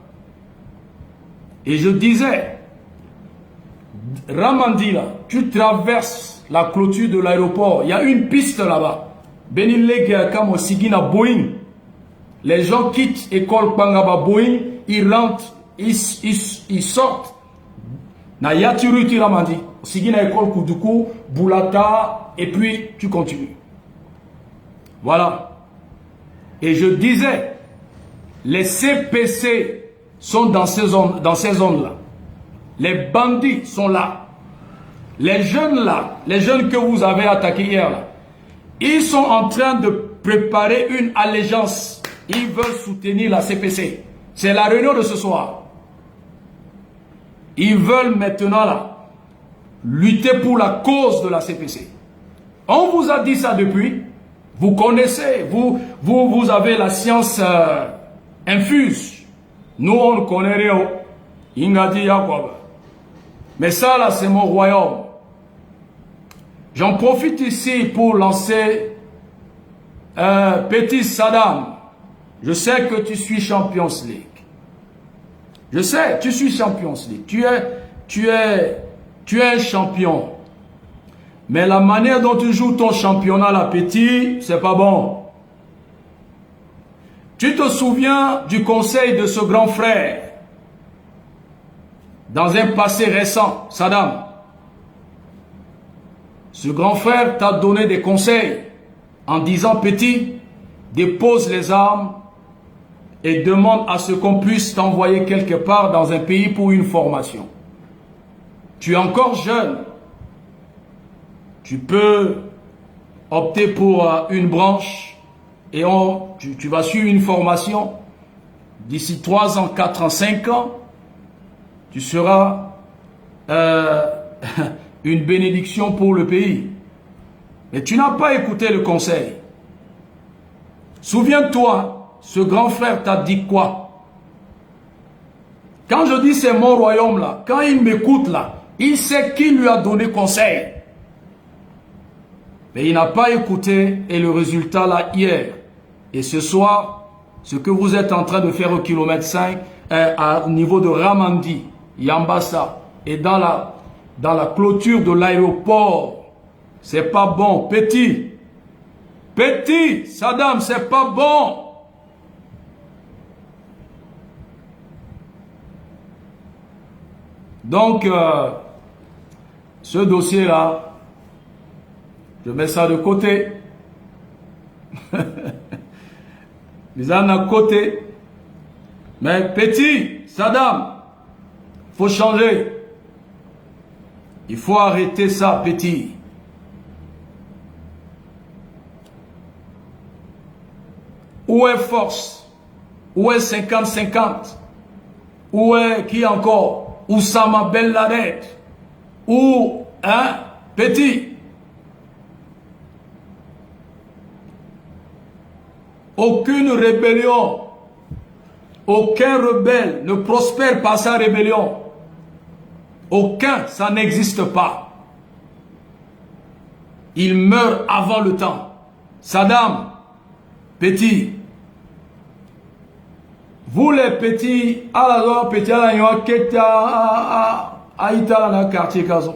Et je disais, Ramandi là, tu traverses la clôture de l'aéroport. Il y a une piste là-bas. Benilege comme Sigina Boeing. Les gens quittent l'école Pangaba Boeing, ils rentrent, ils sortent. Na Yaturuti Ramandi, Sigina école Koudukou, Boulata, et puis tu continues. Voilà. Et je disais, les CPC sont dans ces zones-là. Les bandits sont là. Les jeunes là, les jeunes que vous avez attaqués hier là, ils sont en train de préparer une allégeance. Ils veulent soutenir la CPC. C'est la réunion de ce soir. Ils veulent maintenant là, lutter pour la cause de la CPC. On vous a dit ça depuis. Vous connaissez, vous avez la science infuse. Nous, on ne connaît rien. Mais ça, là, c'est mon royaume. J'en profite ici pour lancer Petit Saddam. Je sais que tu suis Champions League. Je sais, tu suis Champions League. Tu es un champion. Mais la manière dont tu joues ton championnat, là, Petit, c'est pas bon. Tu te souviens du conseil de ce grand frère dans un passé récent, Saddam. Ce grand frère t'a donné des conseils en disant, Petit, dépose les armes et demande à ce qu'on puisse t'envoyer quelque part dans un pays pour une formation. Tu es encore jeune. Tu peux opter pour une branche et tu vas suivre une formation. D'ici 3 ans, 4 ans, 5 ans, tu seras une bénédiction pour le pays. Mais tu n'as pas écouté le conseil. Souviens-toi, ce grand frère t'a dit quoi? Quand je dis c'est mon royaume là, quand il m'écoute là, il sait qui lui a donné conseil. Mais il n'a pas écouté et le résultat là hier. Et ce soir, ce que vous êtes en train de faire au kilomètre 5, au niveau de Ramandi, Yambassa, et dans la clôture de l'aéroport, c'est pas bon. Petit, Saddam, c'est pas bon. Donc, ce dossier-là, je mets ça de côté. Les en à côté. Mais Petit, Saddam, faut changer. Il faut arrêter ça, Petit. Où est Force? Où est 50-50? Où est qui encore? Oussama Ben Laden? Où, hein, Petit? Aucune rébellion, aucun rebelle ne prospère par sa rébellion. Aucun, ça n'existe pas. Il meurt avant le temps. Saddam, Petit, vous les petits, à la petit, à la keta, à Itala, dans le quartier Kazon.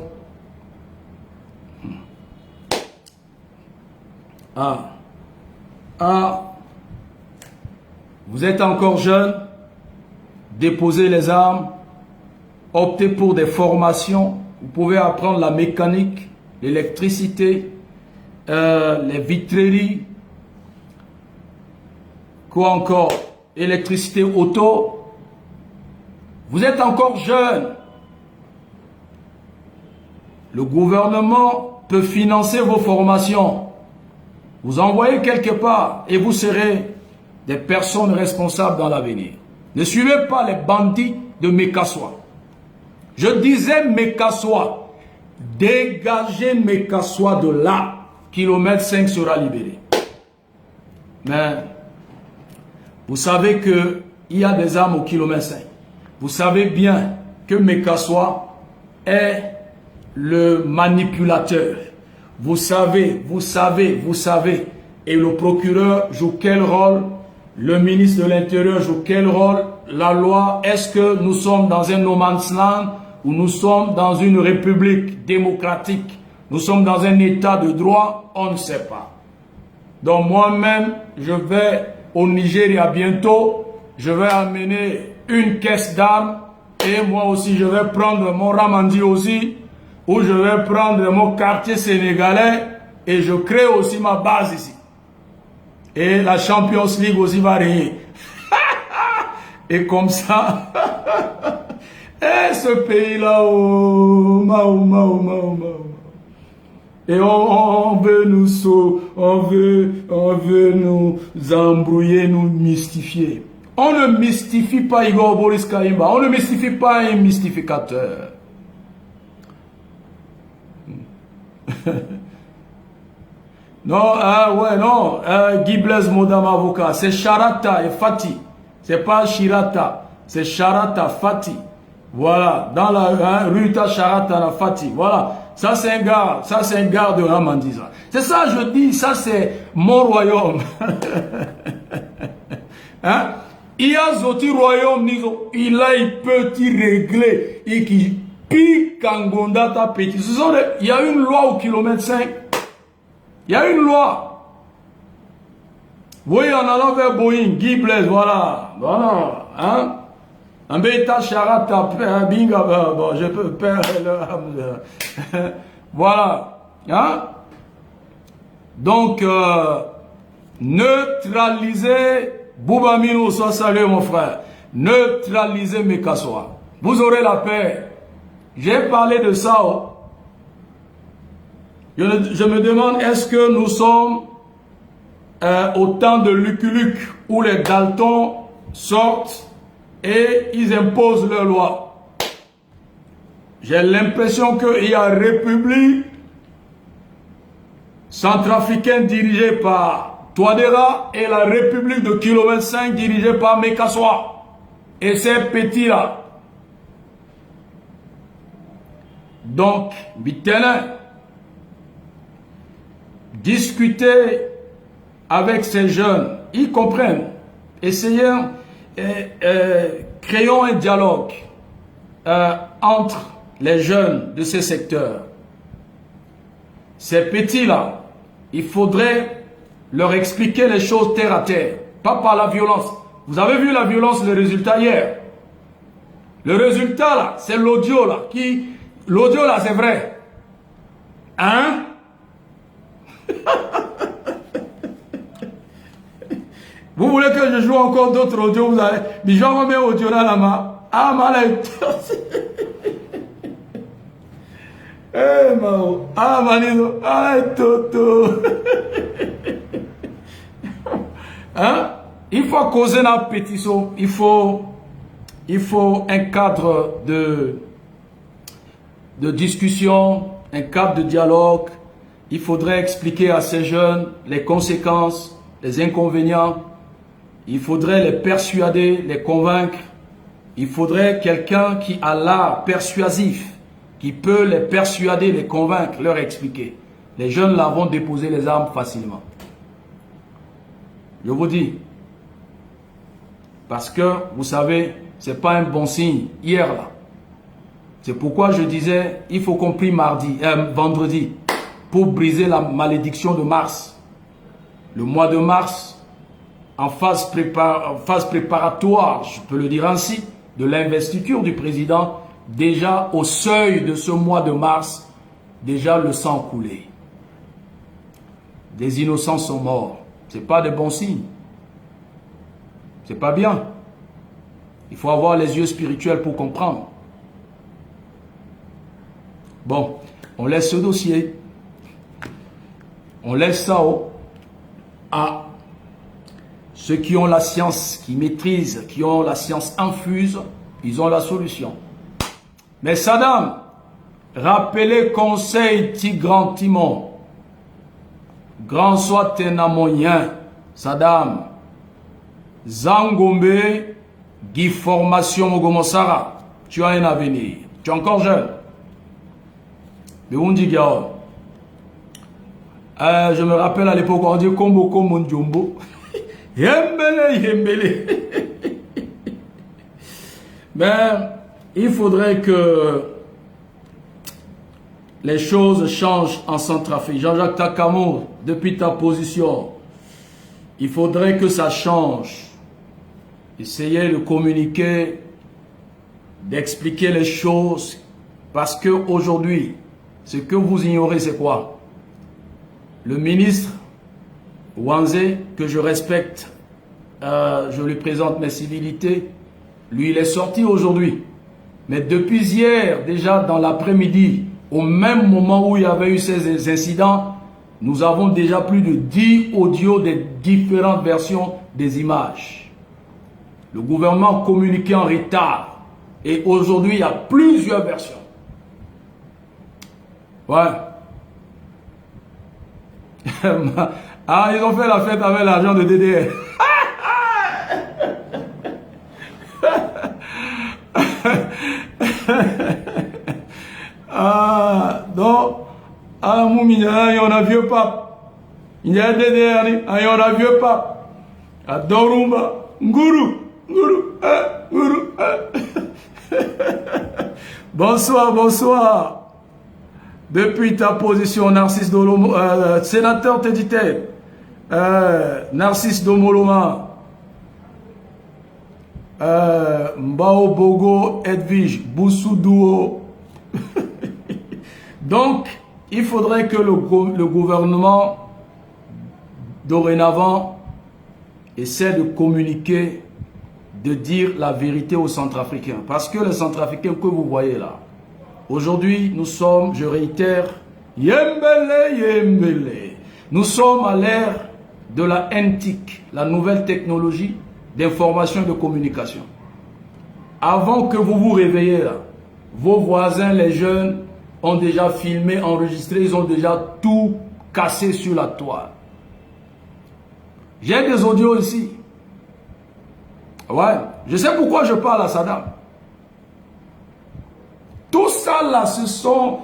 Vous êtes encore jeune, déposez les armes, optez pour des formations. Vous pouvez apprendre la mécanique, l'électricité, les vitreries, quoi encore, électricité auto. Vous êtes encore jeune. Le gouvernement peut financer vos formations. Vous envoyez quelque part et vous serez des personnes responsables dans l'avenir. Ne suivez pas les bandits de Mekassoua. Je disais Mekassoua. Dégagez Mekassoua de là. Kilomètre 5 sera libéré. Mais vous savez qu'il y a des armes au kilomètre 5. Vous savez bien que Mekassoua est le manipulateur. Vous savez. Et le procureur joue quel rôle? Le ministre de l'Intérieur joue quel rôle? La loi, est-ce que nous sommes dans un no man's land ou nous sommes dans une république démocratique? Nous sommes dans un état de droit? On ne sait pas. Donc moi-même, je vais au Nigeria bientôt. Je vais amener une caisse d'armes et moi aussi, je vais prendre mon Ramandi aussi, ou je vais prendre mon quartier sénégalais et je crée aussi ma base ici. Et la Champions League aussi va régner. Et comme ça, et ce pays-là, oh, et on veut nous embrouiller, nous mystifier. On ne mystifie pas Igor Boris Kaïmba. On ne mystifie pas un mystificateur. Non, ouais, non. Guy Blaise Modam avocat. C'est Charata et Fati. C'est pas Shirata. C'est Charata Fati. Voilà. Dans la rue Charata la Fati. Voilà. Ça, c'est un gars. Ça, c'est un gars de Ramandiza. C'est ça, je dis. Ça, c'est mon royaume. Hein? Il y a Zoti royaume. Il peut régler. Et qui pique Kangonda ta petit. Il y a une loi au kilomètre 5. Il y a une loi. Oui, en allant vers Boeing, Guy Blaise, voilà. Voilà. Hein? Un bêta charata, un binga, bon, je peux perdre le. Voilà. Hein? Donc, neutralisez Boubamino, soit salué, mon frère. Neutralisez Mekassoa. Vous aurez la paix. J'ai parlé de ça. Oh. Je me demande, est-ce que nous sommes au temps de Lucky Luke où les Daltons sortent et ils imposent leur loi? J'ai l'impression qu'il y a une république centrafricaine dirigée par Touadéra et la république de kilomètre 5 dirigée par Mekassoa. Et ces petits-là. Donc, Bitenin, discuter avec ces jeunes, ils comprennent. Essayons, créons un dialogue entre les jeunes de ces secteurs. Ces petits-là, il faudrait leur expliquer les choses terre à terre, pas par la violence. Vous avez vu la violence, le résultat hier. Le résultat là, c'est l'audio là. L'audio là, c'est vrai. Hein? Vous voulez que je joue encore d'autres audios? Vous allez. Mais je vais mettre audio là là. Ah, malade. Eh, Mao. Ah, Manido. Ah, Toto. Hein? Il faut causer la pétition. Il faut un cadre de discussion, un cadre de dialogue. Il faudrait expliquer à ces jeunes les conséquences, les inconvénients. Il faudrait les persuader, les convaincre. Il faudrait quelqu'un qui a l'art persuasif, qui peut les persuader, les convaincre, leur expliquer. Les jeunes là vont déposer les armes facilement. Je vous dis. Parce que, vous savez, ce n'est pas un bon signe. Hier là. C'est pourquoi je disais, il faut qu'on prie vendredi pour briser la malédiction de mars. Le mois de mars, en phase préparatoire, je peux le dire ainsi, de l'investiture du président, déjà au seuil de ce mois de mars, déjà le sang coulé. Des innocents sont morts. Ce n'est pas de bons signes. C'est pas bien. Il faut avoir les yeux spirituels pour comprendre. Bon, on laisse ce dossier. On laisse ça à ceux qui ont la science, qui maîtrisent, qui ont la science infuse, ils ont la solution. Mais Saddam, rappelez conseil Tigran Timon. Grand soit ténamonien, Saddam. Zangombe, Guy Formation Mogomosara. Tu as un avenir. Tu es encore jeune. Mais on dit Gao. Je me rappelle à l'époque, on dit Kombo Kombo Ndjombo. Yembele, Yembele. Ben, il faudrait que les choses changent en Centrafrique. Jean-Jacques Takamou, depuis ta position, il faudrait que ça change. Essayez de communiquer, d'expliquer les choses, parce qu'aujourd'hui, ce que vous ignorez, c'est quoi? Le ministre Wanzé, que je respecte, je lui présente mes civilités, lui, il est sorti aujourd'hui. Mais depuis hier, déjà dans l'après-midi, au même moment où il y avait eu ces incidents, nous avons déjà plus de 10 audios des différentes versions des images. Le gouvernement communiquait en retard. Et aujourd'hui, il y a plusieurs versions. Ouais. Ah, ils ont fait la fête avec l'argent de DDR. Ah, donc, ah, Moumina, il y en a vieux pape. Il y a DDR, il y en a vieux pape. À Dorumba, Nguru, Nguru. Bonsoir, bonsoir. Depuis ta position, Narcisse Dolomo, sénateur t'éditeur, Narcisse Domoloma, Mbao Bogo, Edwige, Boussouduo. Donc, il faudrait que le gouvernement, dorénavant, essaie de communiquer, de dire la vérité aux Centrafricains. Parce que les Centrafricains que vous voyez là, aujourd'hui, nous sommes, je réitère, Yembele, Yembele. Nous sommes à l'ère de la NTIC, la nouvelle technologie d'information et de communication. Avant que vous vous réveillez là, vos voisins, les jeunes, ont déjà filmé, enregistré, ils ont déjà tout cassé sur la toile. J'ai des audios ici. Ouais, je sais pourquoi je parle à Saddam. Tout ça là, ce sont...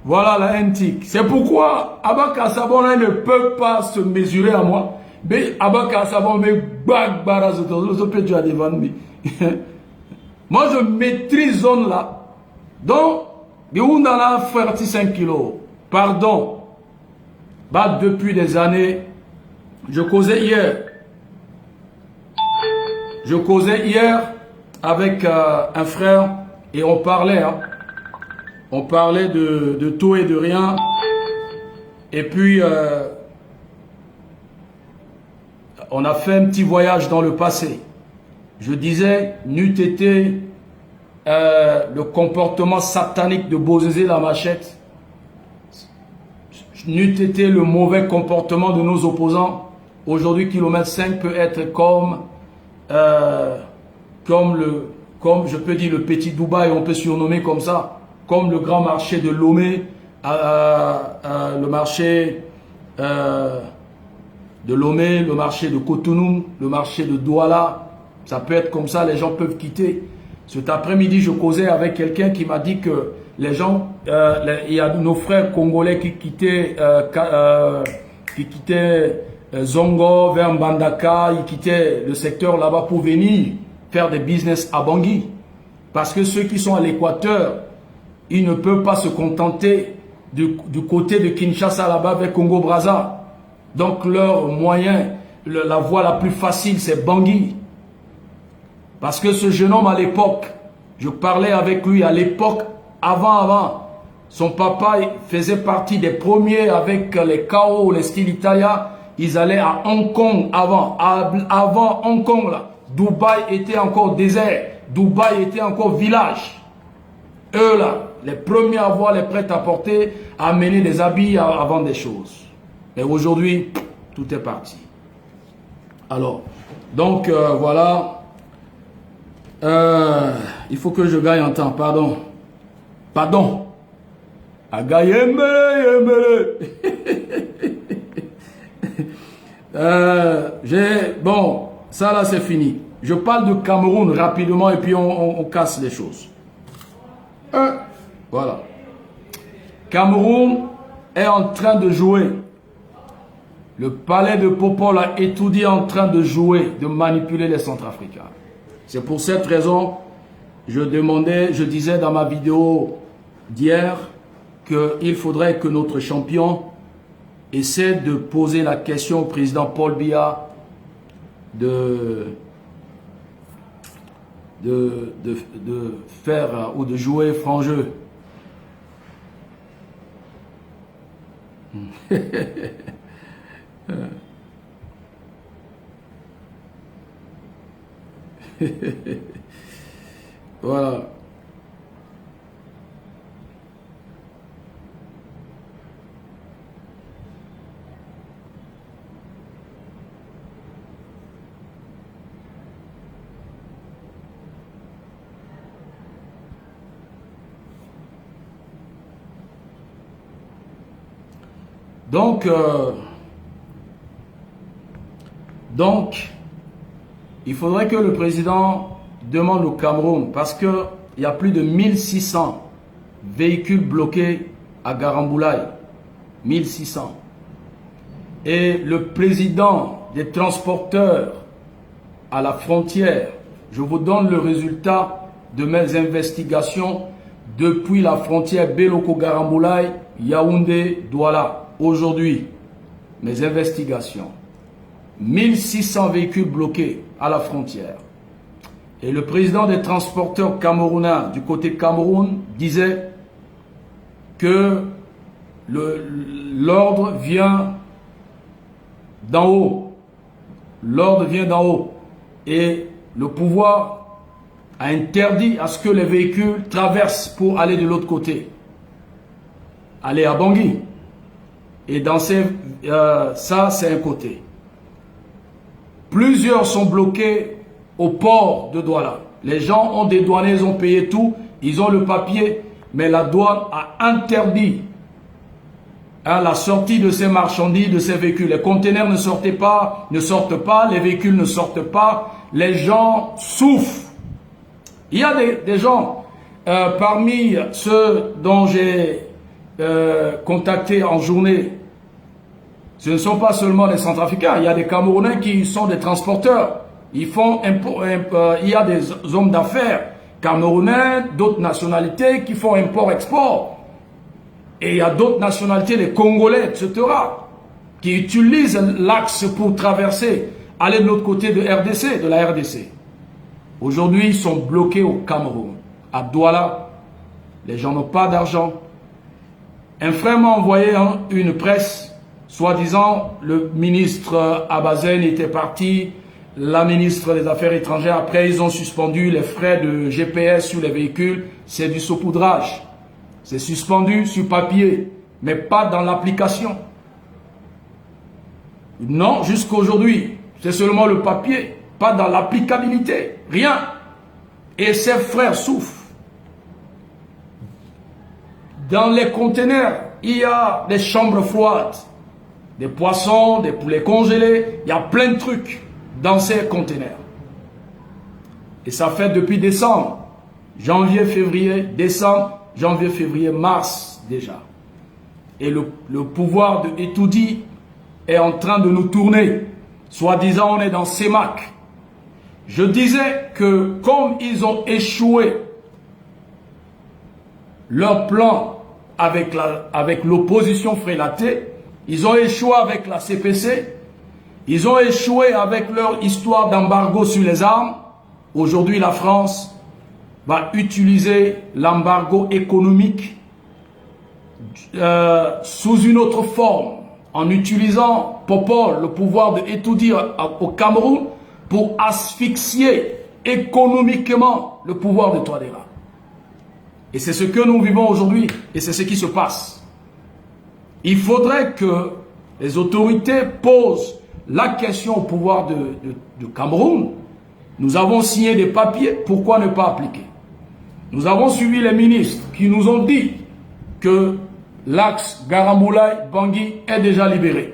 Voilà la NTIC. C'est pourquoi Abaka Sabon ne peut pas se mesurer à moi. Mais Abaka Sabon me bagbara moi je maîtrise zone là. Donc, on a fait 5 kilos. Pardon. Bah, depuis des années, je causais hier. Je causais hier avec un frère et on parlait. Hein. On parlait de tout et de rien. Et puis, on a fait un petit voyage dans le passé. Je disais, n'eût été le comportement satanique de Bozézé la machette, n'eût été le mauvais comportement de nos opposants, aujourd'hui kilomètre 5 peut être comme je peux dire le petit Dubaï, on peut surnommer comme ça, comme le grand marché de Lomé, le marché de Lomé, le marché de Cotonou, le marché de Douala. Ça peut être comme ça, les gens peuvent quitter. Cet après-midi, je causais avec quelqu'un qui m'a dit que les gens, il y a nos frères congolais qui quittaient Zongo vers Mbandaka, ils quittaient le secteur là-bas pour venir faire des business à Bangui. Parce que ceux qui sont à l'équateur, ils ne peuvent pas se contenter du côté de Kinshasa là-bas avec Congo-Brazza. Donc leur moyen, la voie la plus facile, c'est Bangui. Parce que ce jeune homme à l'époque, je parlais avec lui à l'époque, avant, son papa faisait partie des premiers avec les KO, les styles italiens, ils allaient à Hong Kong avant Hong Kong là, Dubaï était encore désert, Dubaï était encore village. Eux là, les premiers à voir les prêt-à-porter, à amener des habits, à vendre des choses. Et aujourd'hui, tout est parti. Alors, donc voilà. Il faut que je gagne en temps, pardon. Bon, ça là c'est fini. Je parle de Cameroun rapidement et puis on casse les choses. Voilà. Cameroun est en train de jouer. Le palais de Popol a étudié en train de jouer, de manipuler les Centrafricains. C'est pour cette raison, je disais dans ma vidéo d'hier qu'il faudrait que notre champion essaie de poser la question au président Paul Biya de faire ou de jouer franc jeu. Voilà. Donc, il faudrait que le président demande au Cameroun, parce qu'il y a plus de 1600 véhicules bloqués à Garamboulaye. 1600. Et le président des transporteurs à la frontière, je vous donne le résultat de mes investigations depuis la frontière Béloko-Garamboulaye, Yaoundé-Douala. Aujourd'hui, mes investigations. 1600 véhicules bloqués à la frontière. Et le président des transporteurs camerounais du côté Cameroun disait que l'ordre vient d'en haut. L'ordre vient d'en haut. Et le pouvoir a interdit à ce que les véhicules traversent pour aller de l'autre côté. Aller à Bangui. Et dans ça, c'est un côté. Plusieurs sont bloqués au port de Douala. Les gens ont dédouané, ils ont payé tout, ils ont le papier, mais la douane a interdit la sortie de ces marchandises, de ces véhicules. Les conteneurs ne sortent pas, les véhicules ne sortent pas, les gens souffrent. Il y a des gens, parmi ceux dont j'ai contacté en journée, ce ne sont pas seulement les Centrafricains, il y a des Camerounais qui sont des transporteurs. Il y a des hommes d'affaires camerounais, d'autres nationalités qui font import-export. Et il y a d'autres nationalités, les Congolais, etc., qui utilisent l'axe pour traverser, aller de l'autre côté de la RDC. Aujourd'hui, ils sont bloqués au Cameroun. À Douala, les gens n'ont pas d'argent. Un frère m'a envoyé une presse, soi-disant, le ministre Abazen était parti, la ministre des Affaires étrangères, après ils ont suspendu les frais de GPS sur les véhicules, c'est du saupoudrage. C'est suspendu sur papier, mais pas dans l'application. Non, jusqu'aujourd'hui, c'est seulement le papier, pas dans l'applicabilité, rien. Et ses frères souffrent. Dans les conteneurs, il y a des chambres froides, des poissons, des poulets congelés, il y a plein de trucs dans ces conteneurs. Et ça fait depuis décembre, janvier, février, décembre, janvier, février, mars déjà. Et le pouvoir de Etoudi est en train de nous tourner. Soi-disant, on est dans CEMAC. Je disais que comme ils ont échoué leur plan avec l'opposition frélatée, ils ont échoué avec la CPC, ils ont échoué avec leur histoire d'embargo sur les armes. Aujourd'hui, la France va utiliser l'embargo économique sous une autre forme, en utilisant Popol, le pouvoir de Etoudi au Cameroun, pour asphyxier économiquement le pouvoir de Touadéra. Et c'est ce que nous vivons aujourd'hui, et c'est ce qui se passe. Il faudrait que les autorités posent la question au pouvoir du Cameroun. Nous avons signé des papiers, pourquoi ne pas appliquer? Nous avons suivi les ministres qui nous ont dit que l'axe Garamboulaye-Bangui est déjà libéré.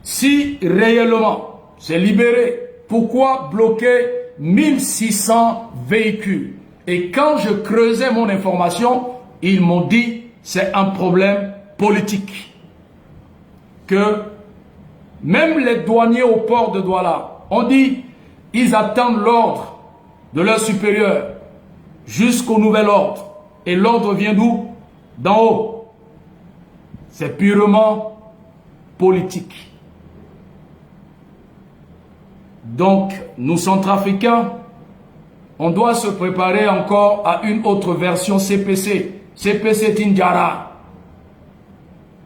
Si réellement c'est libéré, pourquoi bloquer 1600 véhicules? Et quand je creusais mon information, ils m'ont dit c'est un problème politique. Que même les douaniers au port de Douala ont dit ils attendent l'ordre de leur supérieur jusqu'au nouvel ordre. Et l'ordre vient d'où? D'en haut. C'est purement politique. Donc, nous Centrafricains, on doit se préparer encore à une autre version CPC. CPC Tindjara.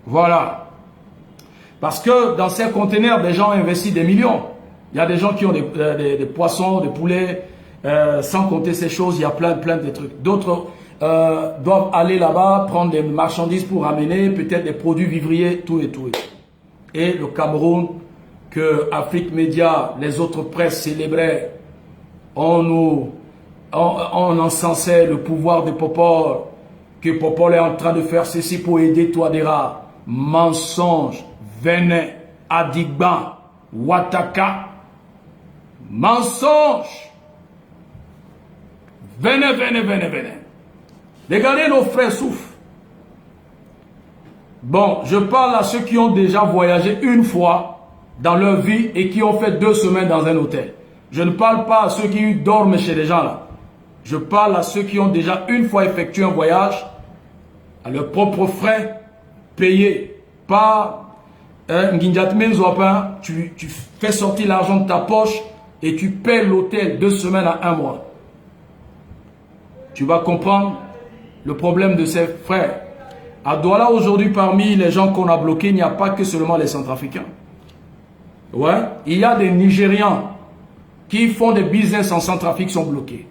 Voilà. Parce que dans ces conteneurs, des gens investissent des millions. Il y a des gens qui ont des poissons, des poulets, sans compter ces choses, il y a plein de trucs. D'autres doivent aller là-bas, prendre des marchandises pour ramener, peut-être des produits vivriers, tout et tout. Et le Cameroun, que Afrique Média, les autres presses célébraient, on encensait le pouvoir de Popol, que Popol est en train de faire ceci pour aider Touadéra. Mensonge. venez, Adigban, Ouattaka, mensonge. Venez, venez, venez, venez. Regardez, nos frères souffrent. Bon, je parle à ceux qui ont déjà voyagé une fois dans leur vie et qui ont fait 2 semaines dans un hôtel. Je ne parle pas à ceux qui dorment chez les gens là. Je parle à ceux qui ont déjà une fois effectué un voyage à leurs propres frais, payés par tu fais sortir l'argent de ta poche et tu paies l'hôtel 2 semaines à 1 mois. Tu vas comprendre le problème de ces frères. À Douala, aujourd'hui, parmi les gens qu'on a bloqués, il n'y a pas que seulement les Centrafricains. Ouais, il y a des Nigérians qui font des business en Centrafrique qui sont bloqués.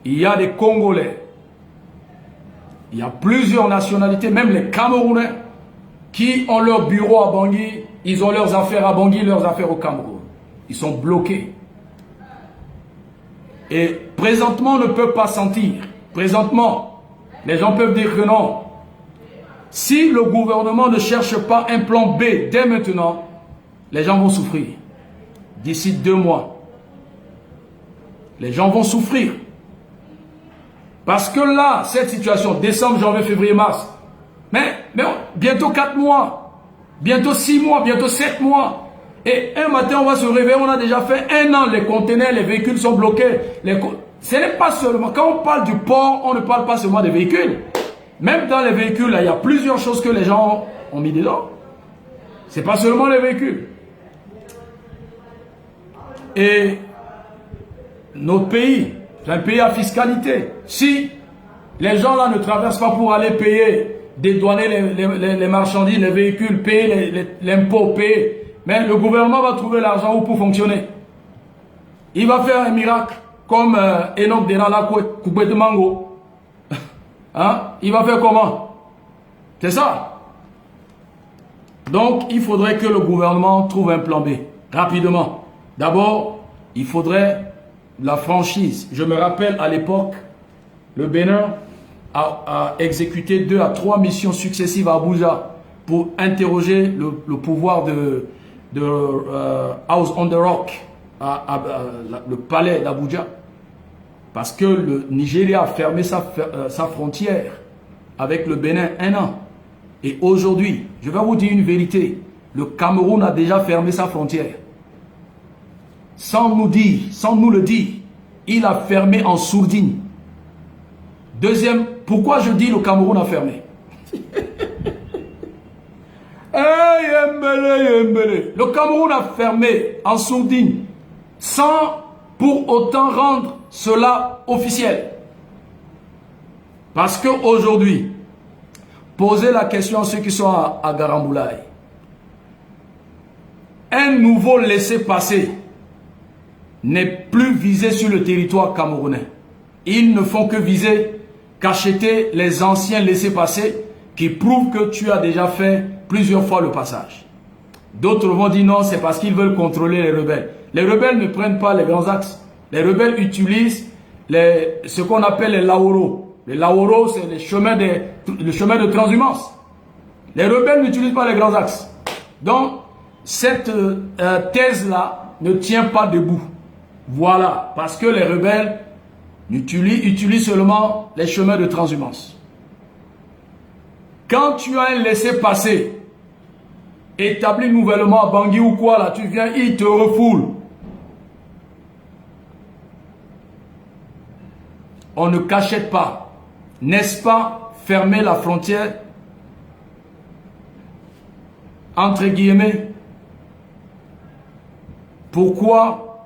Il y a des Congolais. Il y a plusieurs nationalités, même les Camerounais, qui ont leur bureau à Bangui, ils ont leurs affaires à Bangui, leurs affaires au Cameroun. Ils sont bloqués. Et présentement, on ne peut pas sentir. Présentement, les gens peuvent dire que non. Si le gouvernement ne cherche pas un plan B dès maintenant, les gens vont souffrir. D'ici 2 mois, les gens vont souffrir. Parce que là, cette situation, décembre, janvier, février, mars, mais bientôt 4 mois, bientôt 6 mois, bientôt 7 mois. Et un matin, on va se réveiller, on a déjà fait 1 an, les conteneurs, les véhicules sont bloqués. Ce n'est pas seulement, quand on parle du port, on ne parle pas seulement des véhicules. Même dans les véhicules, là, il y a plusieurs choses que les gens ont mis dedans. Ce n'est pas seulement les véhicules. Et notre pays, c'est un pays à fiscalité. Si les gens là ne traversent pas pour aller payer, dédouaner les marchandises, les véhicules, payer l'impôt, payer, mais le gouvernement va trouver l'argent où pour fonctionner. Il va faire un miracle comme Enoch Denalakwe, coupé de mango. Hein? Il va faire comment? C'est ça. Donc, il faudrait que le gouvernement trouve un plan B, rapidement. D'abord, il faudrait la franchise. Je me rappelle à l'époque, le Bénin a exécuté 2 à 3 missions successives à Abuja pour interroger le pouvoir de House on the Rock, le palais d'Abuja. Parce que le Nigeria a fermé sa frontière avec le Bénin 1 an. Et aujourd'hui, je vais vous dire une vérité, le Cameroun a déjà fermé sa frontière. Sans nous le dire, il a fermé en sourdine. Deuxième, pourquoi je dis le Cameroun a fermé? Le Cameroun a fermé en sourdine, sans pour autant rendre cela officiel. Parce qu'aujourd'hui, posez la question à ceux qui sont à Garamboulaye. Un nouveau laissez-passer n'est plus visé sur le territoire camerounais. Ils ne font que viser, qu'acheter les anciens laissez-passer qui prouvent que tu as déjà fait plusieurs fois le passage. D'autres vont dire non, c'est parce qu'ils veulent contrôler les rebelles. Les rebelles ne prennent pas les grands axes. Les rebelles utilisent ce qu'on appelle les laoros. Les laoros, c'est le chemin de transhumance. Les rebelles n'utilisent pas les grands axes. Donc, cette thèse-là ne tient pas debout. Voilà, parce que les rebelles utilisent seulement les chemins de transhumance. Quand tu as un laissez-passer établi nouvellement à Bangui ou quoi, là, tu viens, il te refoule. On ne cachette pas. N'est-ce pas fermer la frontière entre guillemets? Pourquoi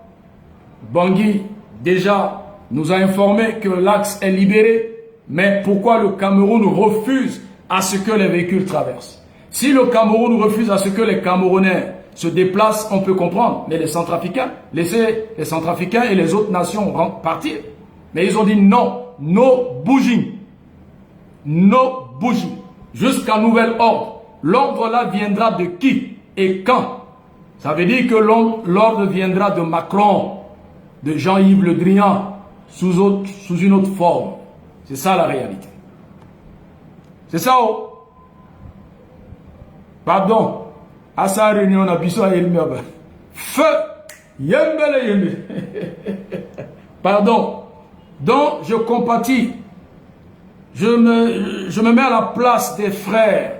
Bangui déjà nous a informé que l'axe est libéré, mais pourquoi le Cameroun refuse à ce que les véhicules traversent? Si le Cameroun refuse à ce que les Camerounais se déplacent, on peut comprendre. Mais les Centrafricains, laissez les Centrafricains et les autres nations partir. Mais ils ont dit non, no bouging. No bouging. Jusqu'à nouvel ordre. L'ordre là viendra de qui et quand? Ça veut dire que l'ordre viendra de Macron, de Jean-Yves Le Drian, sous une autre forme. C'est ça la réalité. C'est ça, oh. Pardon. À sa réunion, on a besoin de feu. Yembele, yembele. Pardon. Donc, je compatis. Je me mets à la place des frères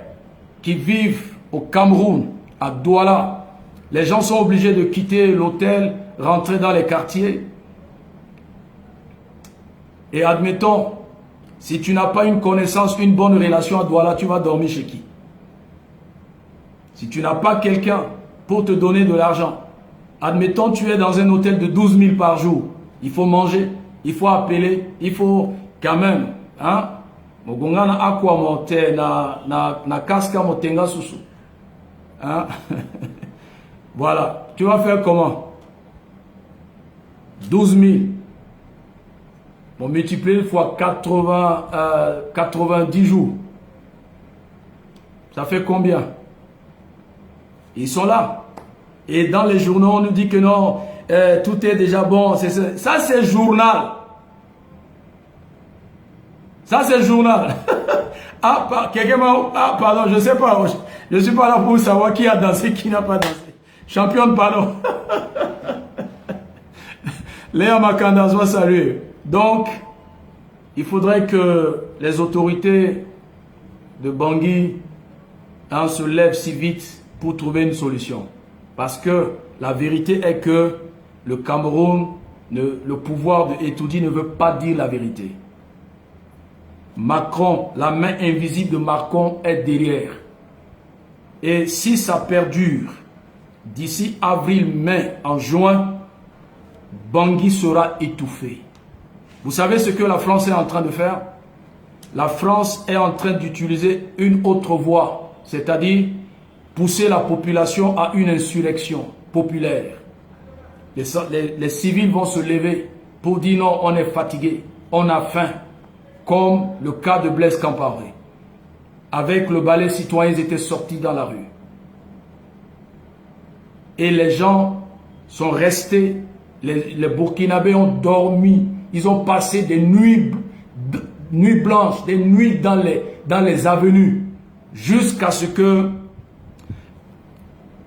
qui vivent au Cameroun, à Douala. Les gens sont obligés de quitter l'hôtel, rentrer dans les quartiers. Et admettons, si tu n'as pas une connaissance, une bonne relation à Douala, tu vas dormir chez qui? Si tu n'as pas quelqu'un pour te donner de l'argent, admettons, tu es dans un hôtel de 12 000 par jour. Il faut manger, il faut appeler, il faut quand même, hein? Mogongana aqua mote na kaska motenga susu. Hein? Voilà. Tu vas faire comment? 12 000. Bon, multiplié fois 90 jours. Ça fait combien? Ils sont là. Et dans les journaux, on nous dit que non, tout est déjà bon. Ça, c'est journal. Ça, c'est journal. Pardon, je ne sais pas. Je ne suis pas là pour savoir qui a dansé, qui n'a pas dansé. Champion de ballon. Léa Makanda soit salué. Donc, il faudrait que les autorités de Bangui se lèvent si vite pour trouver une solution. Parce que la vérité est que le Cameroun, le pouvoir de Etoudi ne veut pas dire la vérité. Macron, la main invisible de Macron est derrière. Et si ça perdure, d'ici avril, mai, en juin, Bangui sera étouffé. Vous savez ce que la France est en train de faire? La France est en train d'utiliser une autre voie, c'est-à-dire pousser la population à une insurrection populaire. Les civils vont se lever pour dire non, on est fatigué, on a faim, comme le cas de Blaise Compaoré. Avec le balai citoyen, ils étaient sortis dans la rue. Et les gens sont restés, les Burkinabés ont dormi, ils ont passé des nuits blanches, des nuits dans les avenues, jusqu'à ce que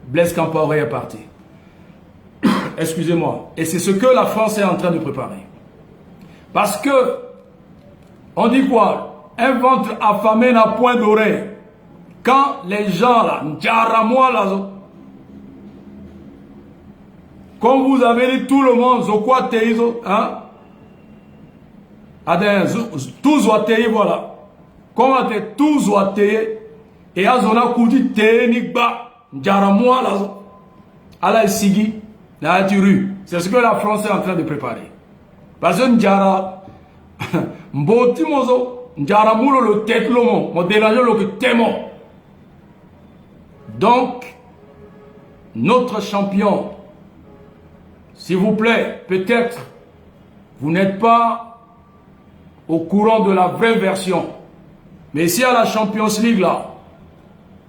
Blaise Compaoré est parti. Excusez-moi. Et c'est ce que la France est en train de préparer. Parce que, on dit quoi? Un ventre affamé n'a point d'oreille. Quand les gens là, comme vous avez dit tout le monde, Zokwa Teizo, hein? Tous Zoatei, voilà. Comme on dit tous Zoatei, et Azona Koudi Teinikba, Ndjaramwa là, Ala Sigi, la rue. C'est ce que la France est en train de préparer. Parce que Ndjara, Mboti Mozo, Ndjaramulo le tête lomo, mon déranger le témon. Donc, notre champion, s'il vous plaît, peut-être, vous n'êtes pas au courant de la vraie version. Mais ici à la Champions League, là,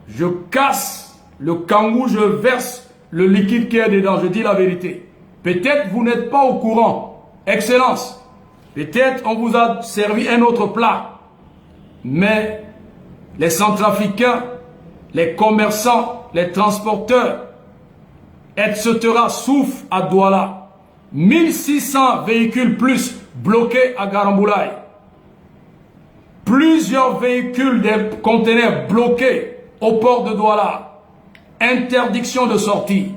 je casse le kangou, je verse le liquide qui est dedans, je dis la vérité. Peut-être vous n'êtes pas au courant. Excellence. Peut-être on vous a servi un autre plat. Mais les Centrafricains, les commerçants, les transporteurs, etc. souffrent à Douala. 1600 véhicules plus bloqués à Garamboulaye. Plusieurs véhicules, des conteneurs bloqués au port de Douala. Interdiction de sortie.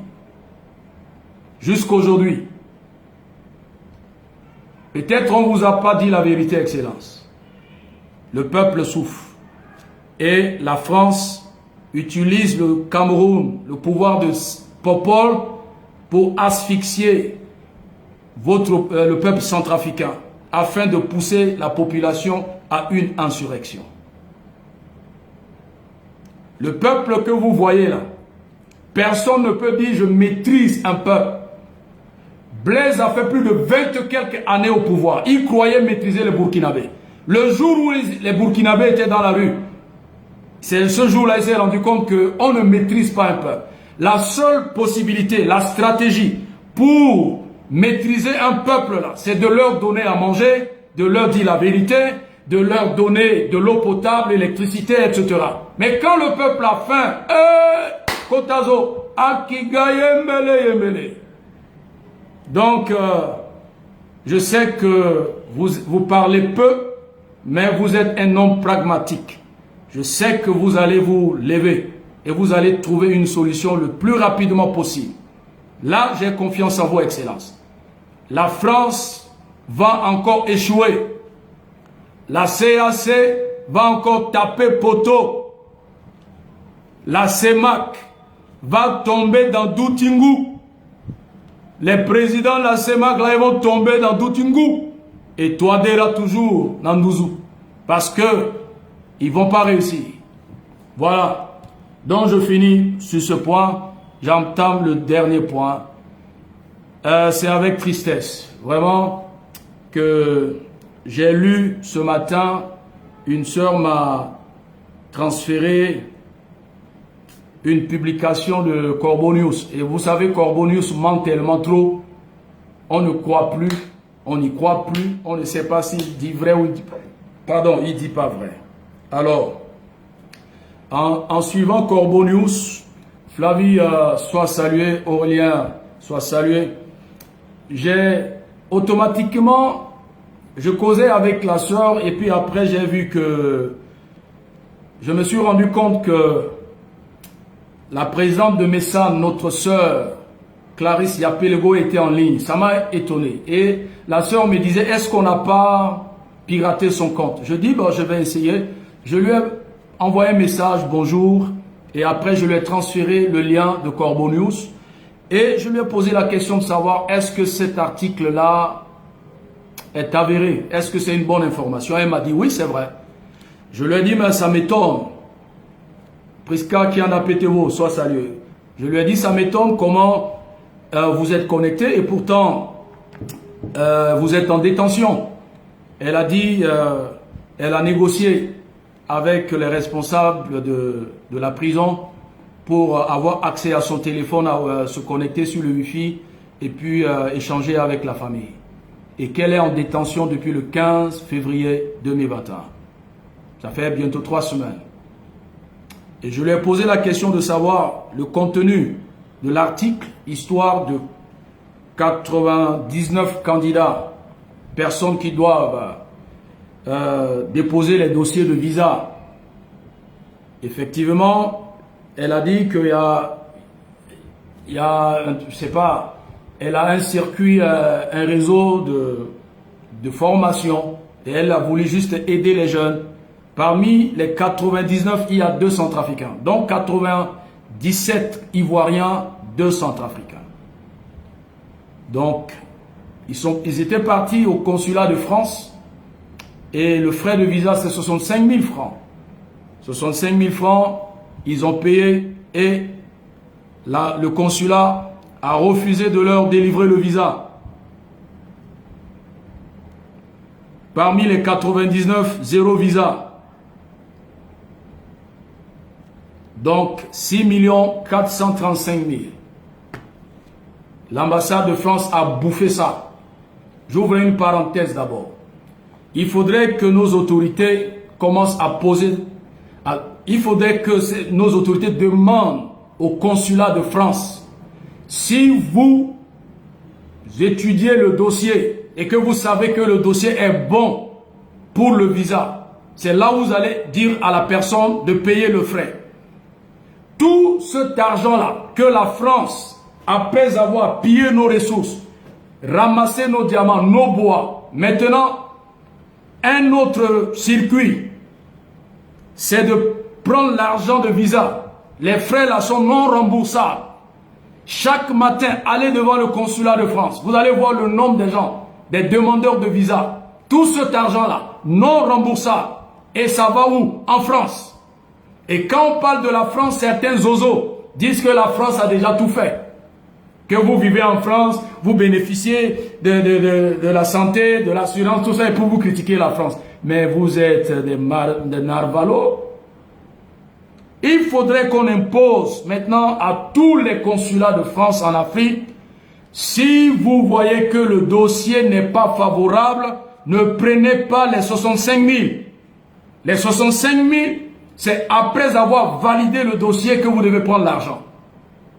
Jusqu'aujourd'hui. Peut-être on ne vous a pas dit la vérité, Excellence. Le peuple souffre. Et la France utilise le Cameroun, le pouvoir de Popol, pour asphyxier le peuple centrafricain, afin de pousser la population à une insurrection. Le peuple que vous voyez là, personne ne peut dire je maîtrise un peuple. Blaise a fait plus de 20 quelques années au pouvoir. Il croyait maîtriser les Burkinabés. Le jour où les Burkinabés étaient dans la rue, c'est ce jour-là qu'il s'est rendu compte qu'on ne maîtrise pas un peuple. La seule possibilité, la stratégie pour maîtriser un peuple là, c'est de leur donner à manger, de leur dire la vérité, de leur donner de l'eau potable, l'électricité, etc. Mais quand le peuple a faim, Kotazo, Akiga Yembele. Donc, je sais que vous parlez peu, mais vous êtes un homme pragmatique. Je sais que vous allez vous lever et vous allez trouver une solution le plus rapidement possible. Là, j'ai confiance en vous, Excellence. La France va encore échouer. La CAC va encore taper poteau. La CEMAC va tomber dans Doutingu. Les présidents de la CEMAC, là, ils vont tomber dans Doutingu. Et Touadéra toujours dans Ndouzou. Parce que ils ne vont pas réussir. Voilà. Donc je finis sur ce point. J'entame le dernier point. C'est avec tristesse. Vraiment que j'ai lu ce matin, une sœur m'a transféré une publication de Corbeau News. Et vous savez, Corbeau News ment tellement trop. On ne croit plus, on n'y croit plus, on ne sait pas s'il dit vrai ou il dit pas. Pardon, il ne dit pas vrai. Alors, en suivant Corbeau News, Flavie soit salué, Aurélien soit salué. J'ai automatiquement, je causais avec la sœur et puis après j'ai vu que je me suis rendu compte que la présidente de Messa, notre sœur Clarisse Yapelego, était en ligne. Ça m'a étonné. Et la sœur me disait, est-ce qu'on n'a pas piraté son compte? Je dis, bon, je vais essayer. Je lui ai envoyé un message, bonjour. Et après, je lui ai transféré le lien de Corbeau News. Et je lui ai posé la question de savoir, est-ce que cet article-là est avéré? Est-ce que c'est une bonne information? Elle m'a dit, oui, c'est vrai. Je lui ai dit, mais ça m'étonne. Priska qui en a pété vous, soit salué. Je lui ai dit, ça m'étonne comment vous êtes connecté et pourtant vous êtes en détention. Elle a dit, elle a négocié avec les responsables de la prison pour avoir accès à son téléphone, à se connecter sur le Wi-Fi et puis échanger avec la famille. Et qu'elle est en détention depuis le 15 février 2021. Ça fait bientôt 3 semaines. Et je lui ai posé la question de savoir le contenu de l'article, histoire de 99 candidats, personnes qui doivent déposer les dossiers de visa. Effectivement, elle a dit qu'il y a, je sais pas, elle a un circuit, un réseau de formation et elle a voulu juste aider les jeunes. Parmi les 99, il y a 2 Centrafricains. Donc 97 Ivoiriens, 2 Centrafricains. Donc, ils étaient partis au consulat de France et le frais de visa, c'est 65 000 francs. 65 000 francs, ils ont payé et le consulat a refusé de leur délivrer le visa. Parmi les 99, 0 visa. Donc, 6 435 000. L'ambassade de France a bouffé ça. J'ouvre une parenthèse d'abord. Il faudrait que nos autorités commencent à poser... il faudrait que nos autorités demandent au consulat de France, si vous étudiez le dossier et que vous savez que le dossier est bon pour le visa, c'est là où vous allez dire à la personne de payer le frais. Tout cet argent-là que la France, après avoir pillé nos ressources, ramassé nos diamants, nos bois, maintenant, un autre circuit, c'est de prendre l'argent de visa. Les frais là sont non remboursables. Chaque matin, allez devant le consulat de France. Vous allez voir le nombre des gens, des demandeurs de visa. Tout cet argent-là, non remboursable. Et ça va où? En France. Et quand on parle de la France, certains zozos disent que la France a déjà tout fait. Que vous vivez en France, vous bénéficiez de la santé, de l'assurance, tout ça, et pour vous critiquer la France. Mais vous êtes des narvalos. Il faudrait qu'on impose maintenant à tous les consulats de France en Afrique, si vous voyez que le dossier n'est pas favorable, ne prenez pas les 65 000. Les 65 000, c'est après avoir validé le dossier que vous devez prendre l'argent.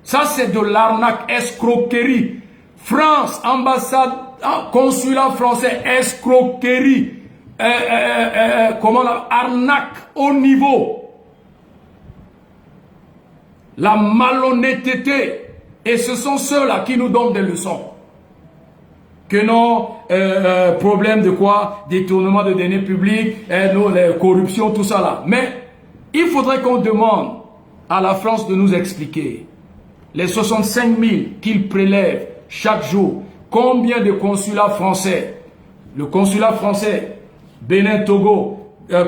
Ça, c'est de l'arnaque, escroquerie. France, ambassade, consulat français, escroquerie. Arnaque au niveau. La malhonnêteté. Et ce sont ceux-là qui nous donnent des leçons. Que non, problème de quoi? Détournement de deniers publics, corruption, tout ça là. Mais il faudrait qu'on demande à la France de nous expliquer les 65 000 qu'ils prélèvent chaque jour. Combien de consulats français, le consulat français, Bénin, Togo,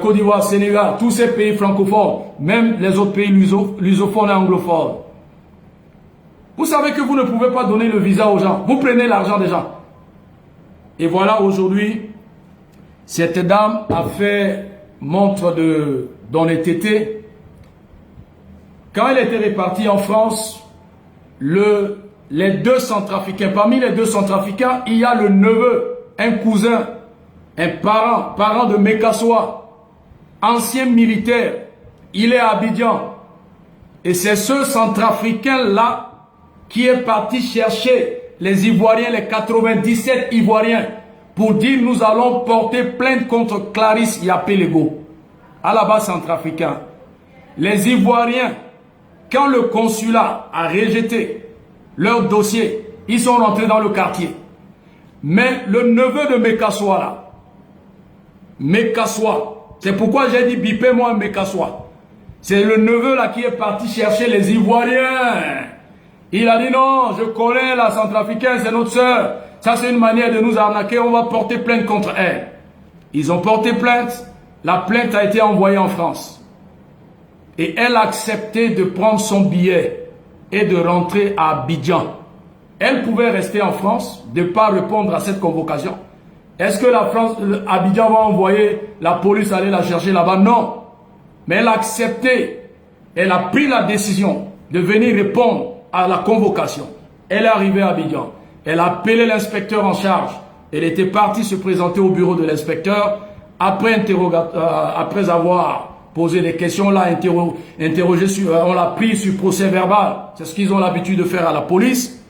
Côte d'Ivoire, Sénégal, tous ces pays francophones, même les autres pays lusophones et anglophones. Vous savez que vous ne pouvez pas donner le visa aux gens. Vous prenez l'argent des gens. Et voilà, aujourd'hui, cette dame a fait montre d'honnêteté. Quand elle était répartie en France, les deux Centrafricains, parmi les deux Centrafricains, il y a le neveu, un cousin, un parent de Mekassoa, ancien militaire. Il est à Abidjan. Et c'est ce Centrafricain-là qui est parti chercher les Ivoiriens, les 97 Ivoiriens, pour dire nous allons porter plainte contre Clarisse Yapelego, à la base centrafricain. Les Ivoiriens, quand le consulat a rejeté leur dossier, ils sont rentrés dans le quartier. Mais le neveu de Mekassoa là, Mekassoa, c'est pourquoi j'ai dit bipez-moi Mekassoa. C'est le neveu là qui est parti chercher les Ivoiriens. Il a dit non, je connais la Centrafricaine, c'est notre sœur. Ça c'est une manière de nous arnaquer, on va porter plainte contre elle. Ils ont porté plainte, la plainte a été envoyée en France. Et elle a accepté de prendre son billet et de rentrer à Abidjan. Elle pouvait rester en France, de ne pas répondre à cette convocation. Est-ce que la France, Abidjan va envoyer la police aller la chercher là-bas? Non. Mais elle a accepté, elle a pris la décision de venir répondre à la convocation. Elle est arrivée à Abidjan. Elle a appelé l'inspecteur en charge. Elle était partie se présenter au bureau de l'inspecteur. Après avoir posé des questions, on l'a interrogé, on l'a pris sur procès verbal. C'est ce qu'ils ont l'habitude de faire à la police.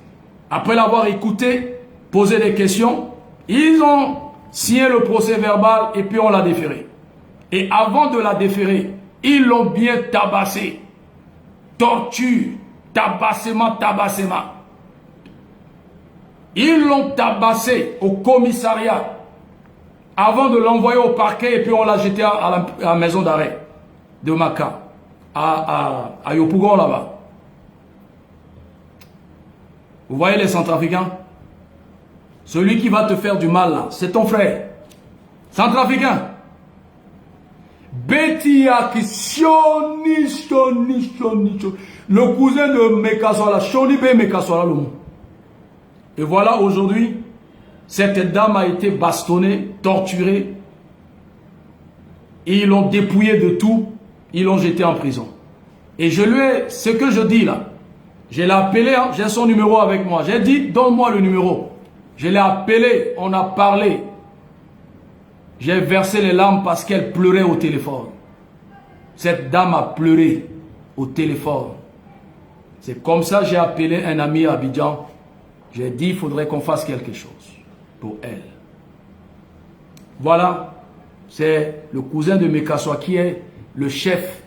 Après l'avoir écouté, posé des questions, ils ont signé le procès verbal et puis on l'a déféré. Et avant de la déférer, ils l'ont bien tabassé. Torture, tabassement. Ils l'ont tabassé au commissariat avant de l'envoyer au parquet et puis on l'a jeté à la maison d'arrêt de Maka, à Yopougon là-bas. Vous voyez les Centrafricains? Celui qui va te faire du mal là, c'est ton frère. Centrafricain. Betiaki, Shoni. Le cousin de Mekassoa, Shoni Be Mekassoa. Et voilà, aujourd'hui, cette dame a été bastonnée, torturée. Et ils l'ont dépouillée de tout. Ils l'ont jetée en prison. Et ce que je dis là, je l'ai appelé, hein, j'ai son numéro avec moi. J'ai dit, donne-moi le numéro. Je l'ai appelé, on a parlé. J'ai versé les larmes parce qu'elle pleurait au téléphone. Cette dame a pleuré au téléphone. C'est comme ça que j'ai appelé un ami à Abidjan. J'ai dit, il faudrait qu'on fasse quelque chose pour elle. Voilà, c'est le cousin de Mekassoa qui est le chef,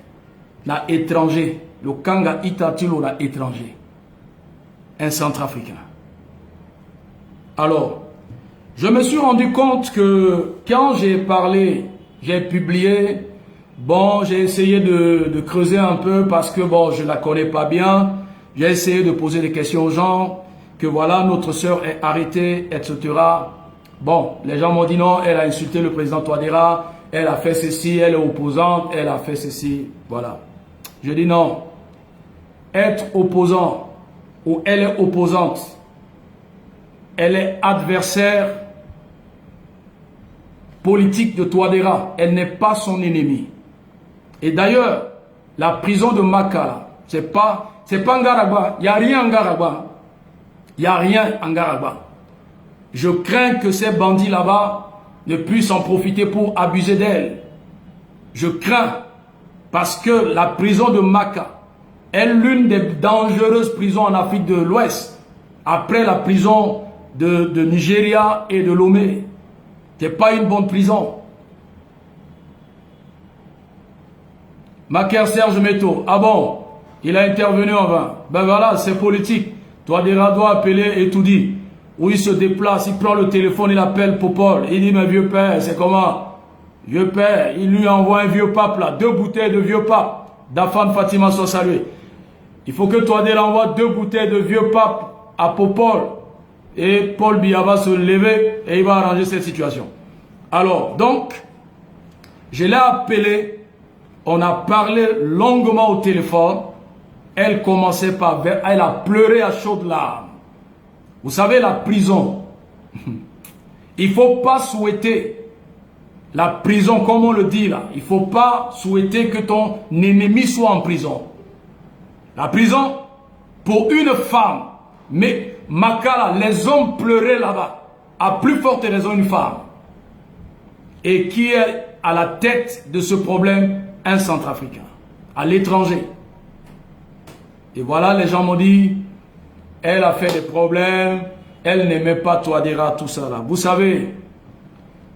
l'étranger, le Kanga Itatilo, l'étranger. Un Centrafricain. Alors, je me suis rendu compte que quand j'ai parlé, j'ai publié, bon, j'ai essayé de creuser un peu parce que, bon, je ne la connais pas bien. J'ai essayé de poser des questions aux gens, que voilà, notre sœur est arrêtée, etc. Bon, les gens m'ont dit non, elle a insulté le président Touadéra, elle a fait ceci, elle est opposante, elle a fait ceci, voilà. Je dis non, être opposant ou elle est opposante, elle est adversaire politique de Touadéra, elle n'est pas son ennemi. Et d'ailleurs, la prison de Maka, c'est pas Ngaragba, il n'y a rien en Ngaragba. Il n'y a rien en Ngaragba. Je crains que ces bandits là-bas ne puissent en profiter pour abuser d'elle. Je crains parce que la prison de Maka est l'une des dangereuses prisons en Afrique de l'Ouest, après la prison de Nigeria et de Lomé. C'est pas une bonne prison. Maker Serge Meto, ah bon, il a intervenu en vain. Ben voilà, c'est politique. Touadéra doit appeler et tout dit. Où il se déplace, il prend le téléphone, il appelle Popol. Il dit, mais vieux père, c'est comment? Vieux père, il lui envoie un vieux pape là, 2 bouteilles de vieux pape. Dafan Fatima soit salué. Il faut que Touadéra envoie 2 bouteilles de vieux pape à Popol. Et Paul Biya va se lever et il va arranger cette situation. Alors, donc, je l'ai appelé, on a parlé longuement au téléphone. Elle commençait par, elle a pleuré à chaudes larmes. Vous savez, la prison, il ne faut pas souhaiter la prison, comme on le dit là. Il ne faut pas souhaiter que ton ennemi soit en prison. La prison, pour une femme, mais Makala, les hommes pleuraient là-bas. À plus forte raison, une femme. Et qui est à la tête de ce problème? Un Centrafricain, à l'étranger. Et voilà, les gens m'ont dit, elle a fait des problèmes, elle n'aimait pas Touadéra, tout ça là. Vous savez,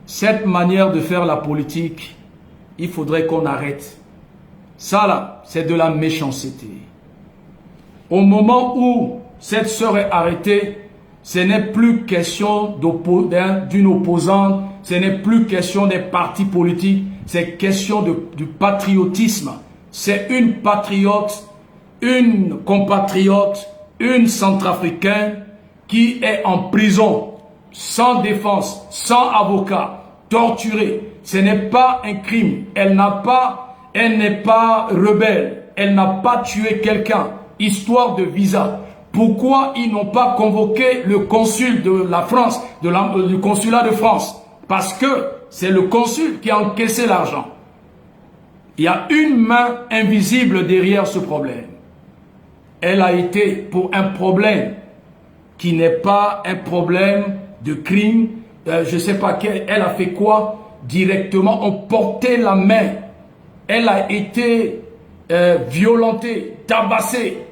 cette manière de faire la politique, il faudrait qu'on arrête. Ça là, c'est de la méchanceté. Au moment où cette sœur est arrêtée, ce n'est plus question d'une opposante, ce n'est plus question des partis politiques, c'est question du patriotisme. C'est une patriote, une compatriote, une centrafricaine qui est en prison, sans défense, sans avocat, torturée. Ce n'est pas un crime. Elle n'est pas rebelle. Elle n'a pas tué quelqu'un. Histoire de visa. Pourquoi ils n'ont pas convoqué le consul de la France, du consulat de France? Parce que c'est le consul qui a encaissé l'argent. Il y a une main invisible derrière ce problème. Elle a été pour un problème qui n'est pas un problème de crime. Je ne sais pas elle a fait quoi directement. On portait la main. Elle a été violentée, tabassée,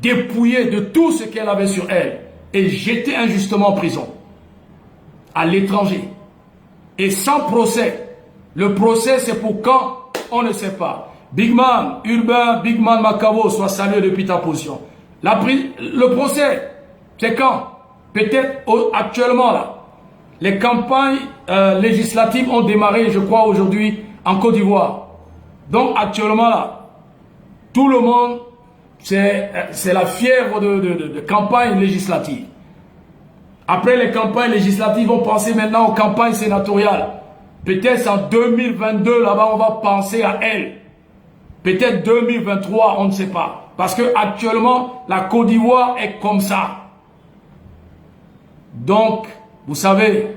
dépouillée de tout ce qu'elle avait sur elle et jetée injustement en prison à l'étranger. Et sans procès. Le procès, c'est pour quand? On ne sait pas. Big Man, Urbain, Big Man Macabo, soit salué depuis ta position. Le procès, c'est quand? Peut-être actuellement là. Les campagnes législatives ont démarré, je crois, aujourd'hui en Côte d'Ivoire. Donc actuellement là, tout le monde, c'est la fièvre de campagne législative. Après les campagnes législatives, on pense maintenant aux campagnes sénatoriales. Peut-être en 2022, là-bas, on va penser à elle. Peut-être 2023, on ne sait pas. Parce que actuellement, la Côte d'Ivoire est comme ça. Donc, vous savez,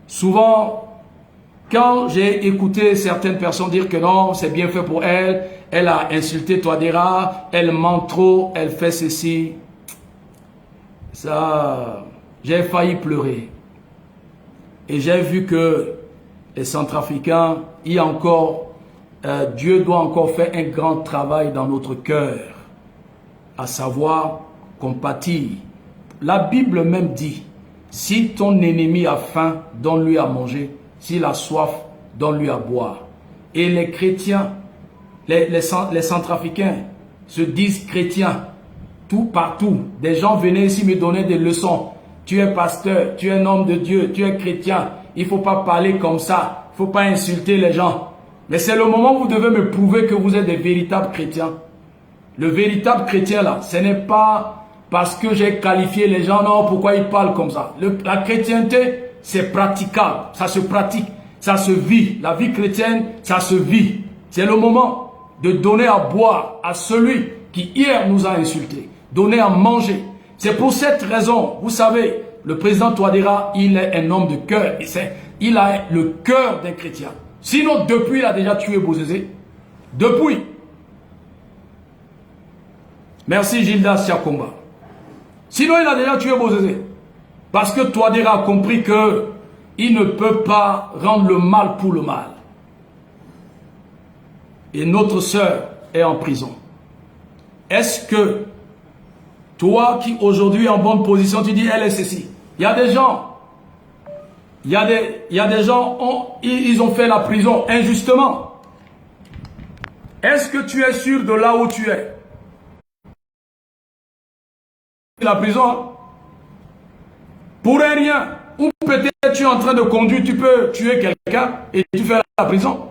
souvent, quand j'ai écouté certaines personnes dire que non, c'est bien fait pour elle, elle a insulté Touadéra, elle ment trop, elle fait ceci. Ça, j'ai failli pleurer. Et j'ai vu que les Centrafricains, il y a encore, Dieu doit encore faire un grand travail dans notre cœur, à savoir compatir. La Bible même dit, si ton ennemi a faim, donne-lui à manger. S'il a soif, donne-lui à boire. Et les chrétiens, les Centrafricains se disent chrétiens. Tout partout, des gens venaient ici me donner des leçons. Tu es pasteur, tu es un homme de Dieu, tu es chrétien. Il ne faut pas parler comme ça. Il ne faut pas insulter les gens. Mais c'est le moment où vous devez me prouver que vous êtes des véritables chrétiens. Le véritable chrétien là, ce n'est pas parce que j'ai qualifié les gens, non, pourquoi ils parlent comme ça. La chrétienté, c'est praticable, ça se pratique, ça se vit. La vie chrétienne, ça se vit. C'est le moment de donner à boire à celui qui hier nous a insultés. Donner à manger. C'est pour cette raison, vous savez, le président Touadéra, il est un homme de cœur. Il a le cœur d'un chrétien. Sinon, depuis, il a déjà tué Bozézé. Depuis. Merci Gildas Siakomba. Sinon, il a déjà tué Bozézé. Parce que Touadéra a compris que il ne peut pas rendre le mal pour le mal. Et notre sœur, est en prison. Est-ce que toi qui aujourd'hui es en bonne position, tu dis elle est ceci? Il y a des gens, il y a des gens, ils ont fait la prison injustement. Est-ce que tu es sûr de là où tu es? La prison, hein? Pour un rien. Ou peut-être tu es en train de conduire, tu peux tuer quelqu'un et tu fais la prison.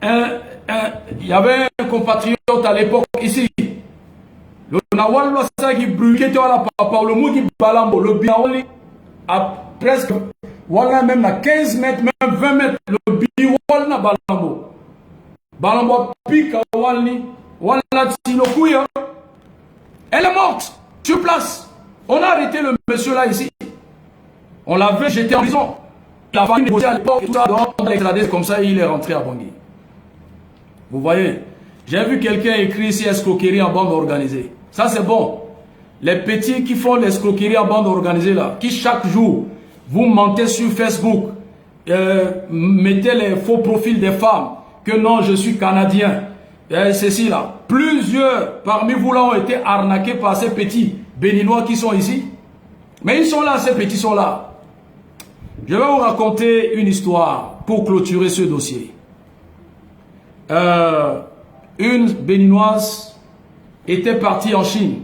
Il y avait un compatriote à l'époque ici. Le Nawal qui brûlait la papa, le mot qui balambo, le biawali, à presque, voilà même à 15 mètres, même 20 mètres, le biawal na balambo. Balambo pique à walni, wala tsilokouya. Elle est morte sur place. On a arrêté le monsieur là ici. On l'avait jeté en prison. Il a fallu négocier à l'époque et tout ça, donc on l'a extradé comme ça et il est rentré à Bangui. Vous voyez, j'ai vu quelqu'un écrire ici escroquerie en bande organisée. Ça c'est bon. Les petits qui font l'escroquerie en bande organisée là, qui chaque jour, vous mentez sur Facebook, mettez les faux profils des femmes, que non, je suis canadien, ceci là. Plusieurs parmi vous là ont été arnaqués par ces petits béninois qui sont ici. Mais ils sont là, ces petits sont là. Je vais vous raconter une histoire pour clôturer ce dossier. Une béninoise était partie en Chine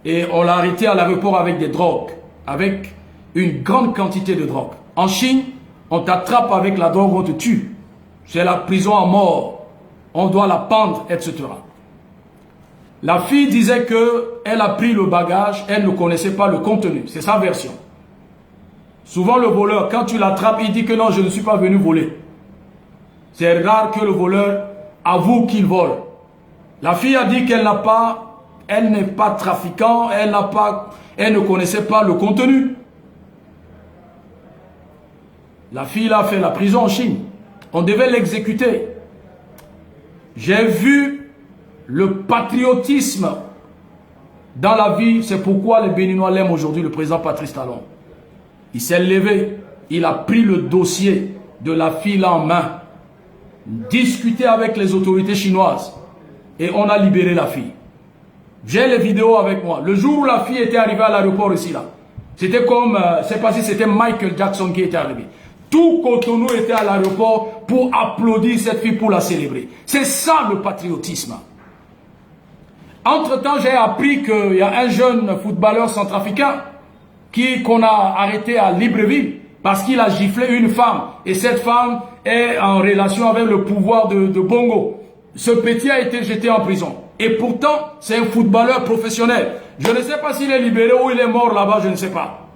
et on l'a arrêtée à l'aéroport avec des drogues, avec une grande quantité de drogue. En Chine, on t'attrape avec la drogue, on te tue. C'est la prison à mort. On doit la pendre, etc. La fille disait qu'elle a pris le bagage, elle ne connaissait pas le contenu. C'est sa version. Souvent le voleur, quand tu l'attrapes, il dit que non, je ne suis pas venu voler. C'est rare que le voleur avoue qu'il vole. La fille a dit qu'elle n'est pas trafiquant, elle ne connaissait pas le contenu. La fille a fait la prison en Chine. On devait l'exécuter. J'ai vu le patriotisme dans la vie. C'est pourquoi les Béninois l'aiment aujourd'hui, le président Patrice Talon. Il s'est levé, il a pris le dossier de la fille en main, discuté avec les autorités chinoises et on a libéré la fille. J'ai les vidéos avec moi. Le jour où la fille était arrivée à l'aéroport ici, là, c'était comme, je ne sais pas si c'était Michael Jackson qui était arrivé. Tout Cotonou était à l'aéroport pour applaudir cette fille, pour la célébrer. C'est ça le patriotisme. Entre-temps, j'ai appris qu'il y a un jeune footballeur centrafricain qu'on a arrêté à Libreville parce qu'il a giflé une femme. Et cette femme est en relation avec le pouvoir de Bongo. Ce petit a été jeté en prison. Et pourtant, c'est un footballeur professionnel. Je ne sais pas s'il est libéré ou il est mort là-bas, je ne sais pas.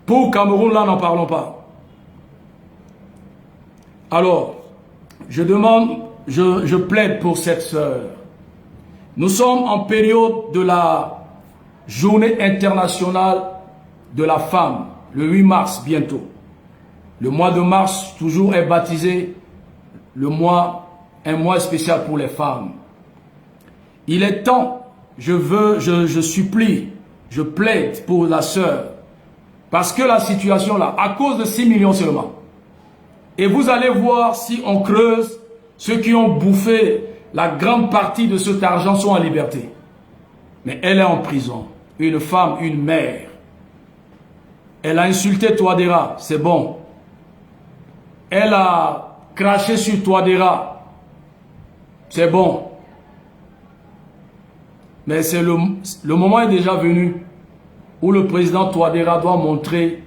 Pour Cameroun, là, n'en parlons pas. Alors, je demande, je plaide pour cette sœur. Nous sommes en période de la journée internationale de la femme, le 8 mars bientôt. Le mois de mars, toujours est baptisé un mois spécial pour les femmes. Il est temps, je supplie, je plaide pour la sœur. Parce que la situation là, à cause de 6 millions seulement, et vous allez voir si on creuse, ceux qui ont bouffé la grande partie de cet argent sont en liberté. Mais elle est en prison. Une femme, une mère. Elle a insulté Touadéra, c'est bon. Elle a craché sur Touadéra, c'est bon. Mais c'est le moment est déjà venu où le président Touadéra doit montrer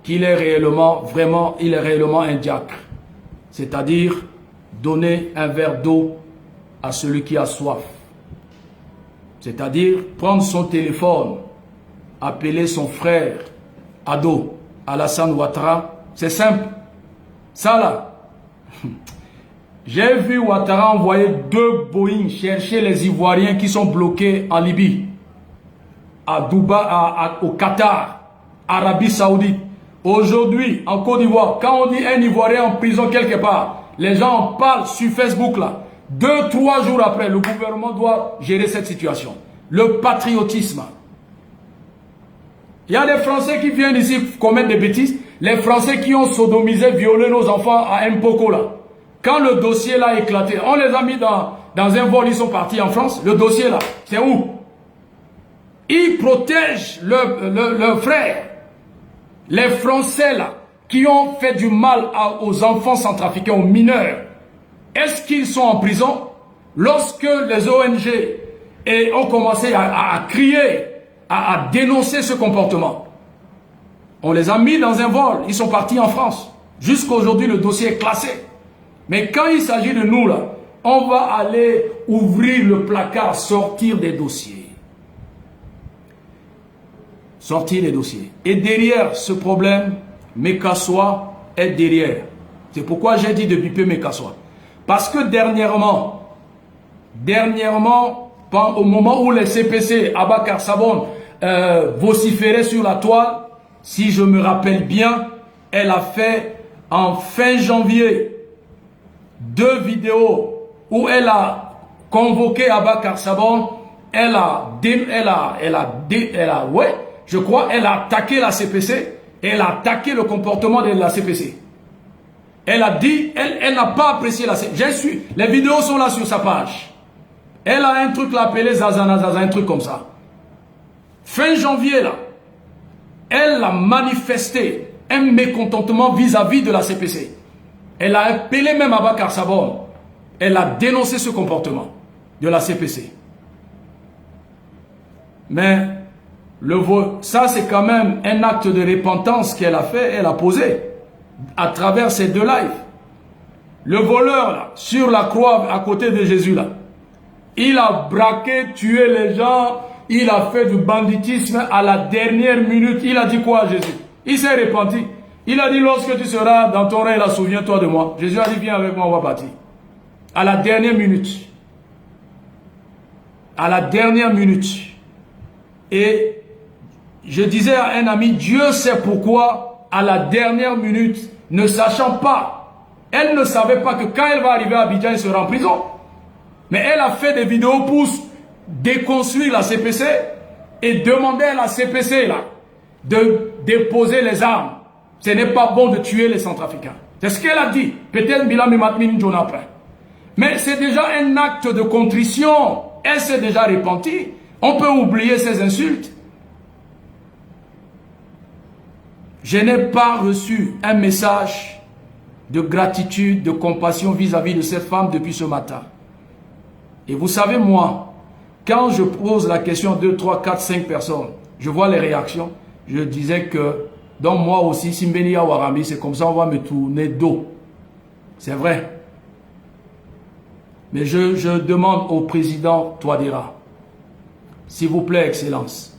qu'il est réellement, il est réellement un diacre. C'est-à-dire donner un verre d'eau à celui qui a soif. C'est-à-dire prendre son téléphone, appeler son frère ado, Alassane Ouattara. C'est simple. Ça là, j'ai vu Ouattara envoyer 2 Boeing chercher les Ivoiriens qui sont bloqués en Libye, à Dubaï, au Qatar, Arabie Saoudite. Aujourd'hui, en Côte d'Ivoire, quand on dit un Ivoirien en prison quelque part, les gens en parlent sur Facebook là. 2-3 jours après, le gouvernement doit gérer cette situation. Le patriotisme. Il y a des Français qui viennent ici commettre des bêtises. Les Français qui ont sodomisé, violé nos enfants à Mpoko là. Quand le dossier là a éclaté, on les a mis dans un vol, ils sont partis en France. Le dossier là, c'est où? Ils protègent leurs frères. Les Français là, qui ont fait du mal aux enfants centrafricains, aux mineurs. Est-ce qu'ils sont en prison? Lorsque les ONG ont commencé à crier, à dénoncer ce comportement, on les a mis dans un vol, ils sont partis en France. Jusqu'à aujourd'hui, le dossier est classé. Mais quand il s'agit de nous, là, on va aller ouvrir le placard, sortir des dossiers. Sortir des dossiers. Et derrière ce problème, Mekassoua est derrière. C'est pourquoi j'ai dit de biper Mekassoua. Parce que dernièrement, au moment où les CPC, Abakar Sabon, vociféraient sur la toile, si je me rappelle bien, elle a fait en fin janvier 2 vidéos où elle a convoqué Abakar Sabon, elle a attaqué la CPC, elle a attaqué le comportement de la CPC. Elle a dit, elle n'a pas apprécié la CPC. Les vidéos sont là sur sa page. Elle a un truc là appelé Zazana, un truc comme ça. Fin janvier là, elle a manifesté un mécontentement vis-à-vis de la CPC. Elle a appelé même Abakar Sabon. Elle a dénoncé ce comportement de la CPC. Mais ça c'est quand même un acte de repentance qu'elle a fait, elle a posé à travers ces 2 lives. Le voleur là, sur la croix à côté de Jésus là, il a braqué, tué les gens, il a fait du banditisme à la dernière minute. Il a dit quoi à Jésus? Il s'est repenti. Il a dit, lorsque tu seras dans ton règne, souviens-toi de moi. Jésus a dit, viens avec moi, on va partir. À la dernière minute. À la dernière minute. Et je disais à un ami, Dieu sait pourquoi, à la dernière minute, ne sachant pas, elle ne savait pas que quand elle va arriver à Abidjan, elle sera en prison. Mais elle a fait des vidéos pour déconstruire la CPC et demander à la CPC là, de déposer les armes. Ce n'est pas bon de tuer les Centrafricains. C'est ce qu'elle a dit. Peut-être Bilal Mimatmin John après. Mais c'est déjà un acte de contrition. Elle s'est déjà repentie. On peut oublier ces insultes. Je n'ai pas reçu un message de gratitude, de compassion vis-à-vis de cette femme depuis ce matin. Et vous savez, moi, quand je pose la question à 2, 3, 4, 5 personnes, je vois les réactions, je disais que, donc moi aussi, Simbenia Warami, c'est comme ça, on va me tourner dos. C'est vrai. Mais je demande au président Touadéra, s'il vous plaît, Excellence,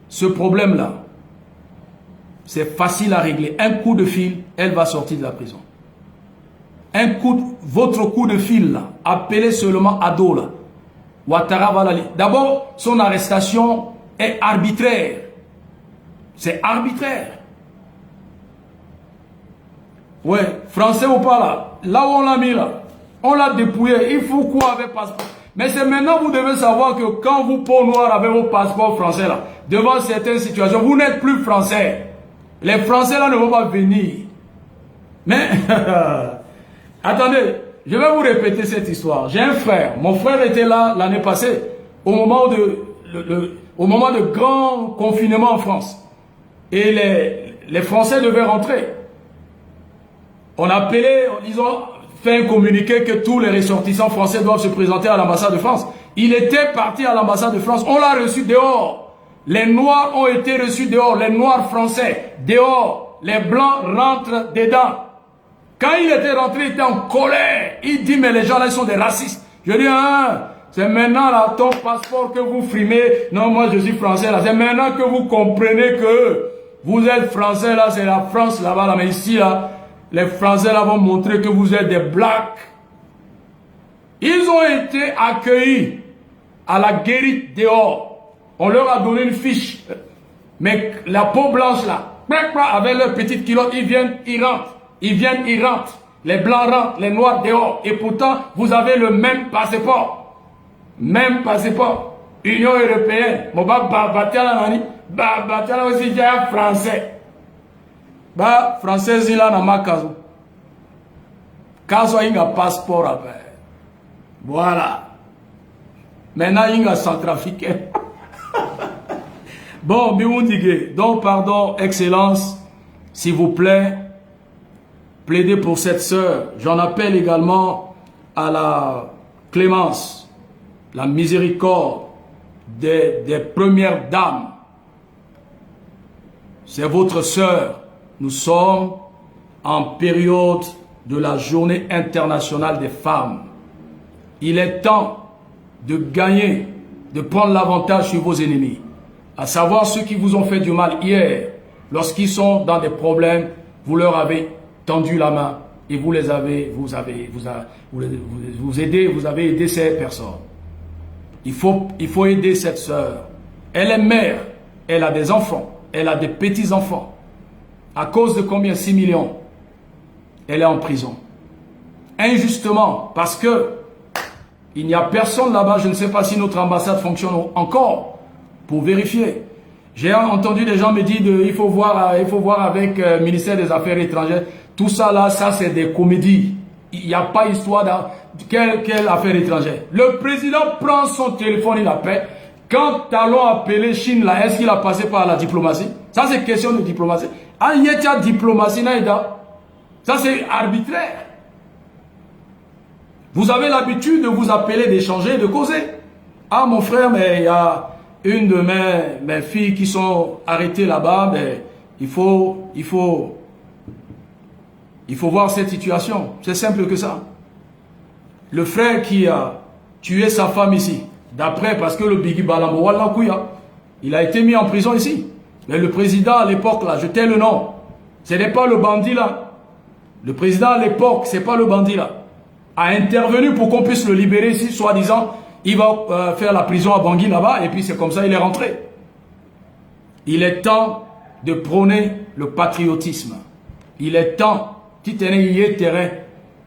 ce problème-là, c'est facile à régler. Un coup de fil, elle va sortir de la prison. Votre coup de fil, là, appelez seulement Ado, là. Ouattara va l'aller. D'abord, son arrestation est arbitraire. C'est arbitraire. Ouais, français ou pas là. Là où on l'a mis là, on l'a dépouillé. Il faut quoi avec passeport? Mais c'est maintenant vous devez savoir que quand vous, peau noire, avec vos passeports français là, devant certaines situations, vous n'êtes plus français. Les Français là ne vont pas venir. Mais, attendez, je vais vous répéter cette histoire. J'ai un frère. Mon frère était là l'année passée, au moment de grand confinement en France. Et les Français devaient rentrer. On a appelé, ils ont fait un communiqué que tous les ressortissants français doivent se présenter à l'ambassade de France. Il était parti à l'ambassade de France. On l'a reçu dehors. Les Noirs ont été reçus dehors. Les Noirs français, dehors. Les Blancs rentrent dedans. Quand il était rentré, il était en colère. Il dit, mais les gens là, ils sont des racistes. Je dis, c'est maintenant là, ton passeport que vous frimez. Non, moi je suis français là. C'est maintenant que vous comprenez que vous êtes français là, c'est la France là-bas. Là, mais ici là, les Français là vont montrer que vous êtes des blacks. Ils ont été accueillis à la guérite dehors. On leur a donné une fiche. Mais la peau blanche là, avec leurs petites culottes, ils viennent, ils rentrent. Ils viennent, ils rentrent. Les blancs rentrent, les noirs dehors. Et pourtant, vous avez le même passeport. Même passeport. Union européenne. Babatala aussi, il y a un français. Français, il a dans ma case. Kazo a un passeport après. Voilà. Maintenant, il y a un centrafricain. Bon, Biwundige, donc pardon, Excellence, s'il vous plaît, plaidez pour cette sœur. J'en appelle également à la clémence, la miséricorde des premières dames. C'est votre sœur. Nous sommes en période de la journée internationale des femmes. Il est temps de gagner, de prendre l'avantage sur vos ennemis. À savoir ceux qui vous ont fait du mal hier. Lorsqu'ils sont dans des problèmes, vous leur avez tendu la main et vous avez aidé ces personnes. Il faut aider cette sœur. Elle est mère, elle a des enfants, elle a des petits-enfants. À cause de combien? 6 millions. Elle est en prison. Injustement, parce que il n'y a personne là-bas, je ne sais pas si notre ambassade fonctionne encore, pour vérifier. J'ai entendu des gens me dire il faut voir avec le ministère des Affaires étrangères. Tout ça là, ça c'est des comédies. Il n'y a pas histoire de quelle affaire étrangère. Le président prend son téléphone, il appelle. Quand Talon a appelé Chine là, est-ce qu'il a passé par la diplomatie? Ça c'est question de diplomatie. Ah, il y a diplomatie là. Ça c'est arbitraire. Vous avez l'habitude de vous appeler, d'échanger, de causer. Ah mon frère, mais il y a une de mes filles qui sont arrêtées là-bas, mais il faut voir cette situation. C'est simple que ça. Le frère qui a tué sa femme ici, d'après, parce que le Bigi Balambo Wallakouya, il a été mis en prison ici. Mais le président à l'époque, là, je tais le nom. Ce n'est pas le bandit là. Le président à l'époque, ce n'est pas le bandit là. A intervenu pour qu'on puisse le libérer ici, soi-disant, il va faire la prison à Bangui là-bas, et puis c'est comme ça il est rentré. Il est temps de prôner le patriotisme. Il est temps,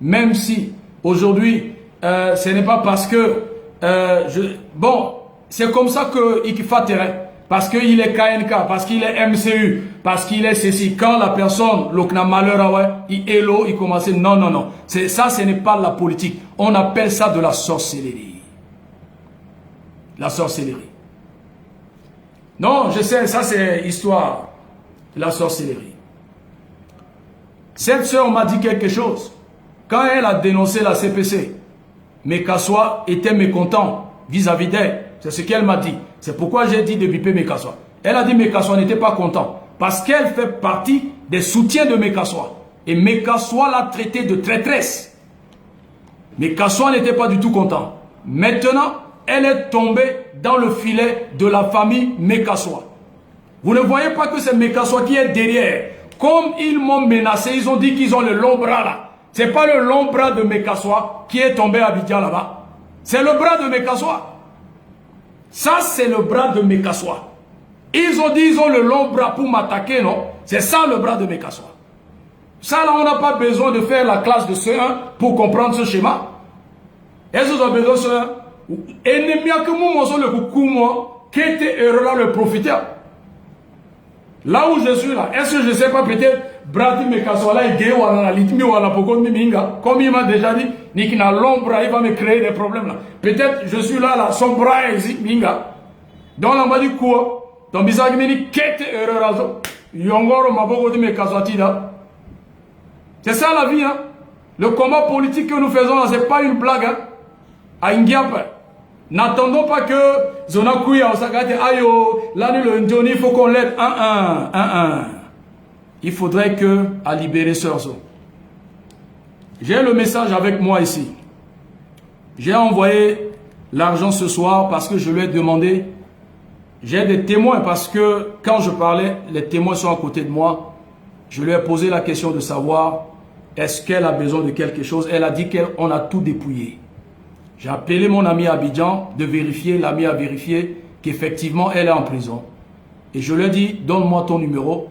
même si aujourd'hui, ce n'est pas parce que, bon, c'est comme ça qu'il fait terrain, parce qu'il est KNK, parce qu'il est MCU, parce qu'il est ceci. Quand la personne, l'okna malheur, il commence, non. Ça, ce n'est pas la politique. On appelle ça de la sorcellerie. La sorcellerie. Non, je sais, ça c'est histoire. La sorcellerie. Cette sœur m'a dit quelque chose. Quand elle a dénoncé la CPC, Mekassoua était mécontent vis-à-vis d'elle. C'est ce qu'elle m'a dit. C'est pourquoi j'ai dit de biper Mekassoua. Elle a dit Mekassoua n'était pas content. Parce qu'elle fait partie des soutiens de Mekassoua. Et Mekassoua l'a traité de traîtresse. Mekassoua n'était pas du tout content. Maintenant, elle est tombée dans le filet de la famille Mekassoua. Vous ne voyez pas que c'est Mekassoua qui est derrière. Comme ils m'ont menacé, ils ont dit qu'ils ont le long bras là. C'est pas le long bras de Mekassoua qui est tombé à Abidjan là-bas. C'est le bras de Mekassoua. Ça, c'est le bras de Mekassoua. Ils ont dit ils ont le long bras pour m'attaquer, non? C'est ça le bras de Mekassoua. Ça là, on n'a pas besoin de faire la classe de C1 pour comprendre ce schéma. Est-ce que vous avez besoin de C1? Ennemi que moi, le coucou, moi, qui était heureux là, le profiteur. Là où je suis là, est-ce que je ne sais pas peut-être, Brati Mekassoua là, il ou la litmi ou la pokon miminga, comme il m'a déjà dit, ni qui n'a l'ombre, il va me créer des problèmes là. Peut-être je suis là, son bras existe, minga. Donc là, on m'a dit quoi? Donc, bizarre, il dit, qui était heureux là, Yongoro m'a beaucoup dit Mekassoua tida. C'est ça la vie, hein. Le combat politique que nous faisons là, c'est pas une blague, hein. À Nguiap. N'attendons pas que Zonakouya Osakate ayo, là le Ndoni, il faut qu'on l'aide. Il faudrait que à libérer Sorzo. J'ai le message avec moi ici. J'ai envoyé l'argent ce soir parce que je lui ai demandé. J'ai des témoins parce que quand je parlais, les témoins sont à côté de moi. Je lui ai posé la question de savoir est-ce qu'elle a besoin de quelque chose. Elle a dit qu'on a tout dépouillé. J'ai appelé mon ami Abidjan de vérifier, l'ami a vérifié qu'effectivement elle est en prison. Et je lui ai dit, donne-moi ton numéro.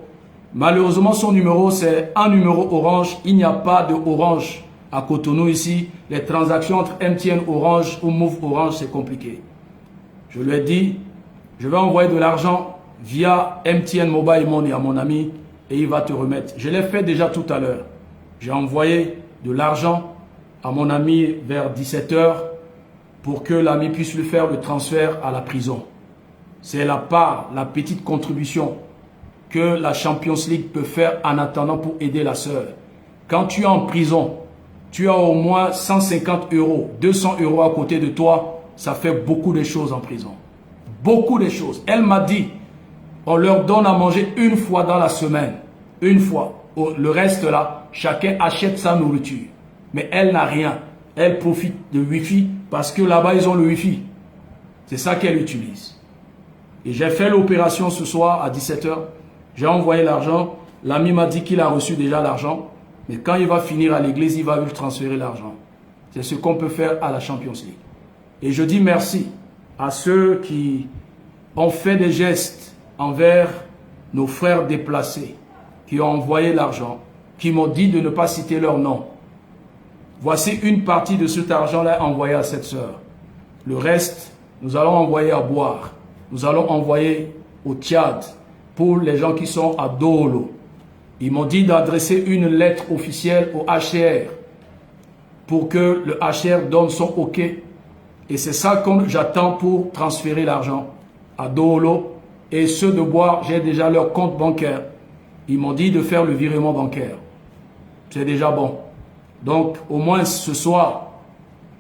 Malheureusement, son numéro, c'est un numéro Orange. Il n'y a pas de Orange à Cotonou ici. Les transactions entre MTN Orange ou Move Orange, c'est compliqué. Je lui ai dit, je vais envoyer de l'argent via MTN Mobile Money à mon ami et il va te remettre. Je l'ai fait déjà tout à l'heure. J'ai envoyé de l'argent à mon ami vers 17 h pour que l'ami puisse lui faire le transfert à la prison. C'est la part, la petite contribution que la Champions League peut faire en attendant pour aider la sœur. Quand tu es en prison, tu as au moins 150 €, 200 € à côté de toi, ça fait beaucoup de choses en prison. Beaucoup de choses. Elle m'a dit, on leur donne à manger une fois dans la semaine. Une fois. Le reste là, chacun achète sa nourriture. Mais elle n'a rien. Elle profite de Wi-Fi parce que là-bas, ils ont le Wi-Fi. C'est ça qu'elle utilise. Et j'ai fait l'opération ce soir à 17 h. J'ai envoyé l'argent. L'ami m'a dit qu'il a reçu déjà l'argent. Mais quand il va finir à l'église, il va lui transférer l'argent. C'est ce qu'on peut faire à la Champions League. Et je dis merci à ceux qui ont fait des gestes envers nos frères déplacés, qui ont envoyé l'argent, qui m'ont dit de ne pas citer leur nom. Voici une partie de cet argent-là envoyé à cette sœur. Le reste, nous allons envoyer à boire. Nous allons envoyer au Tchad pour les gens qui sont à Dolo. Ils m'ont dit d'adresser une lettre officielle au HCR pour que le HCR donne son OK. Et c'est ça que j'attends pour transférer l'argent à Dolo. Et ceux de boire, j'ai déjà leur compte bancaire. Ils m'ont dit de faire le virement bancaire. C'est déjà bon. Donc, au moins ce soir,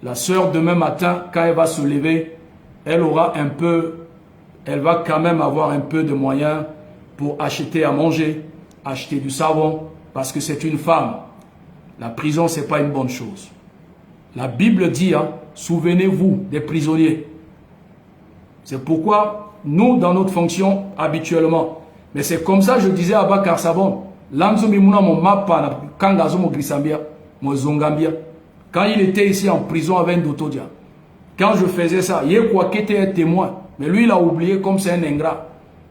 la sœur demain matin, quand elle va se lever, elle va quand même avoir un peu de moyens pour acheter à manger, acheter du savon, parce que c'est une femme. La prison, ce n'est pas une bonne chose. La Bible dit, hein, souvenez-vous des prisonniers. C'est pourquoi nous, dans notre fonction, habituellement, mais c'est comme ça, je disais à Bakar Sabon, quand il était ici en prison avec Ndotodia, quand je faisais ça, il y a quoi qui était un témoin, mais lui il a oublié comme c'est un ingrat.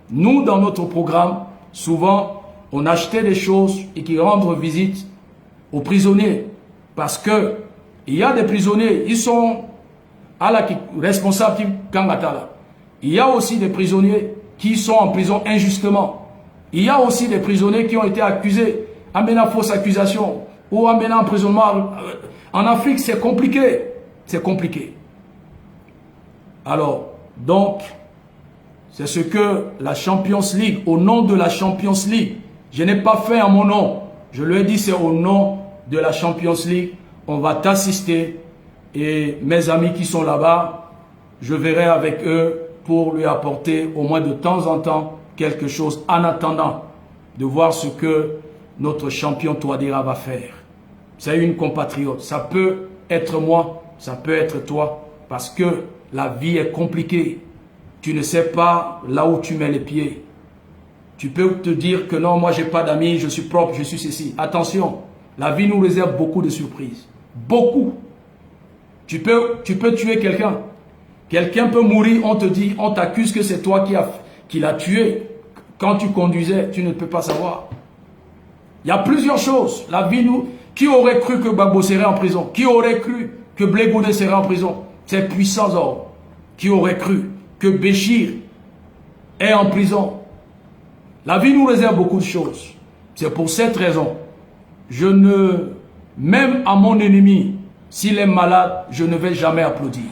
Nous, dans notre programme, souvent, on achetait des choses et qui rendent visite aux prisonniers. Parce que il y a des prisonniers, ils sont à la responsables Kangatala. Il y a aussi des prisonniers qui sont en prison injustement. Il y a aussi des prisonniers qui ont été accusés, amenant fausse accusation ou amenant emprisonnement. En Afrique, c'est compliqué. C'est compliqué. Alors, donc, c'est ce que la Champions League, au nom de la Champions League, je n'ai pas fait en mon nom. Je lui ai dit, c'est au nom de la Champions League. On va t'assister. Et mes amis qui sont là-bas, je verrai avec eux pour lui apporter au moins de temps en temps quelque chose en attendant de voir ce que notre champion Touadéra va faire. C'est une compatriote. Ça peut être moi, ça peut être toi, parce que la vie est compliquée. Tu ne sais pas là où tu mets les pieds. Tu peux te dire que non, moi j'ai pas d'amis, je suis propre, je suis ceci. Attention, la vie nous réserve beaucoup de surprises. Beaucoup. Tu peux tuer quelqu'un. Quelqu'un peut mourir, on te dit, on t'accuse que c'est toi qui l'as tué. Quand tu conduisais, tu ne peux pas savoir. Il y a plusieurs choses. La vie nous... Qui aurait cru que Gbagbo serait en prison? Qui aurait cru que Blé Goudé serait en prison? Ces puissants hommes. Qui aurait cru que Béchir est en prison? La vie nous réserve beaucoup de choses. C'est pour cette raison. Même à mon ennemi, s'il est malade, je ne vais jamais applaudir.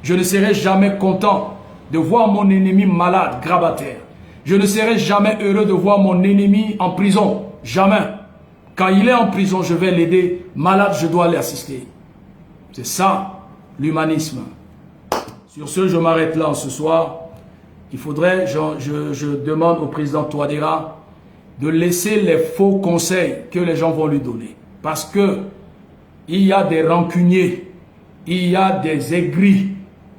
Je ne serai jamais content de voir mon ennemi malade, grabataire. Je ne serai jamais heureux de voir mon ennemi en prison. Jamais. Quand il est en prison, je vais l'aider. Malade, je dois l'assister. C'est ça, l'humanisme. Sur ce, je m'arrête là ce soir. Il faudrait, je demande au président Touadéra de laisser les faux conseils que les gens vont lui donner. Parce que il y a des rancuniers, il y a des aigris,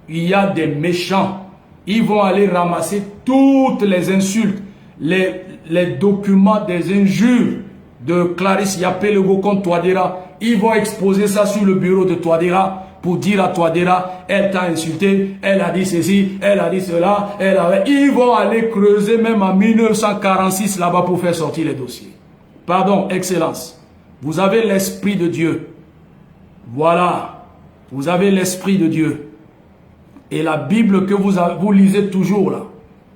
il y a des méchants. Ils vont aller ramasser toutes les insultes, les documents des injures de Clarisse Yapé-Lego contre Touadéra. Ils vont exposer ça sur le bureau de Touadéra pour dire à Touadéra, elle t'a insulté, elle a dit ceci, elle a dit cela, Ils vont aller creuser même en 1946 là-bas pour faire sortir les dossiers. Pardon, Excellence. Vous avez l'Esprit de Dieu. Voilà. Vous avez l'Esprit de Dieu. Et la Bible que vous lisez toujours là,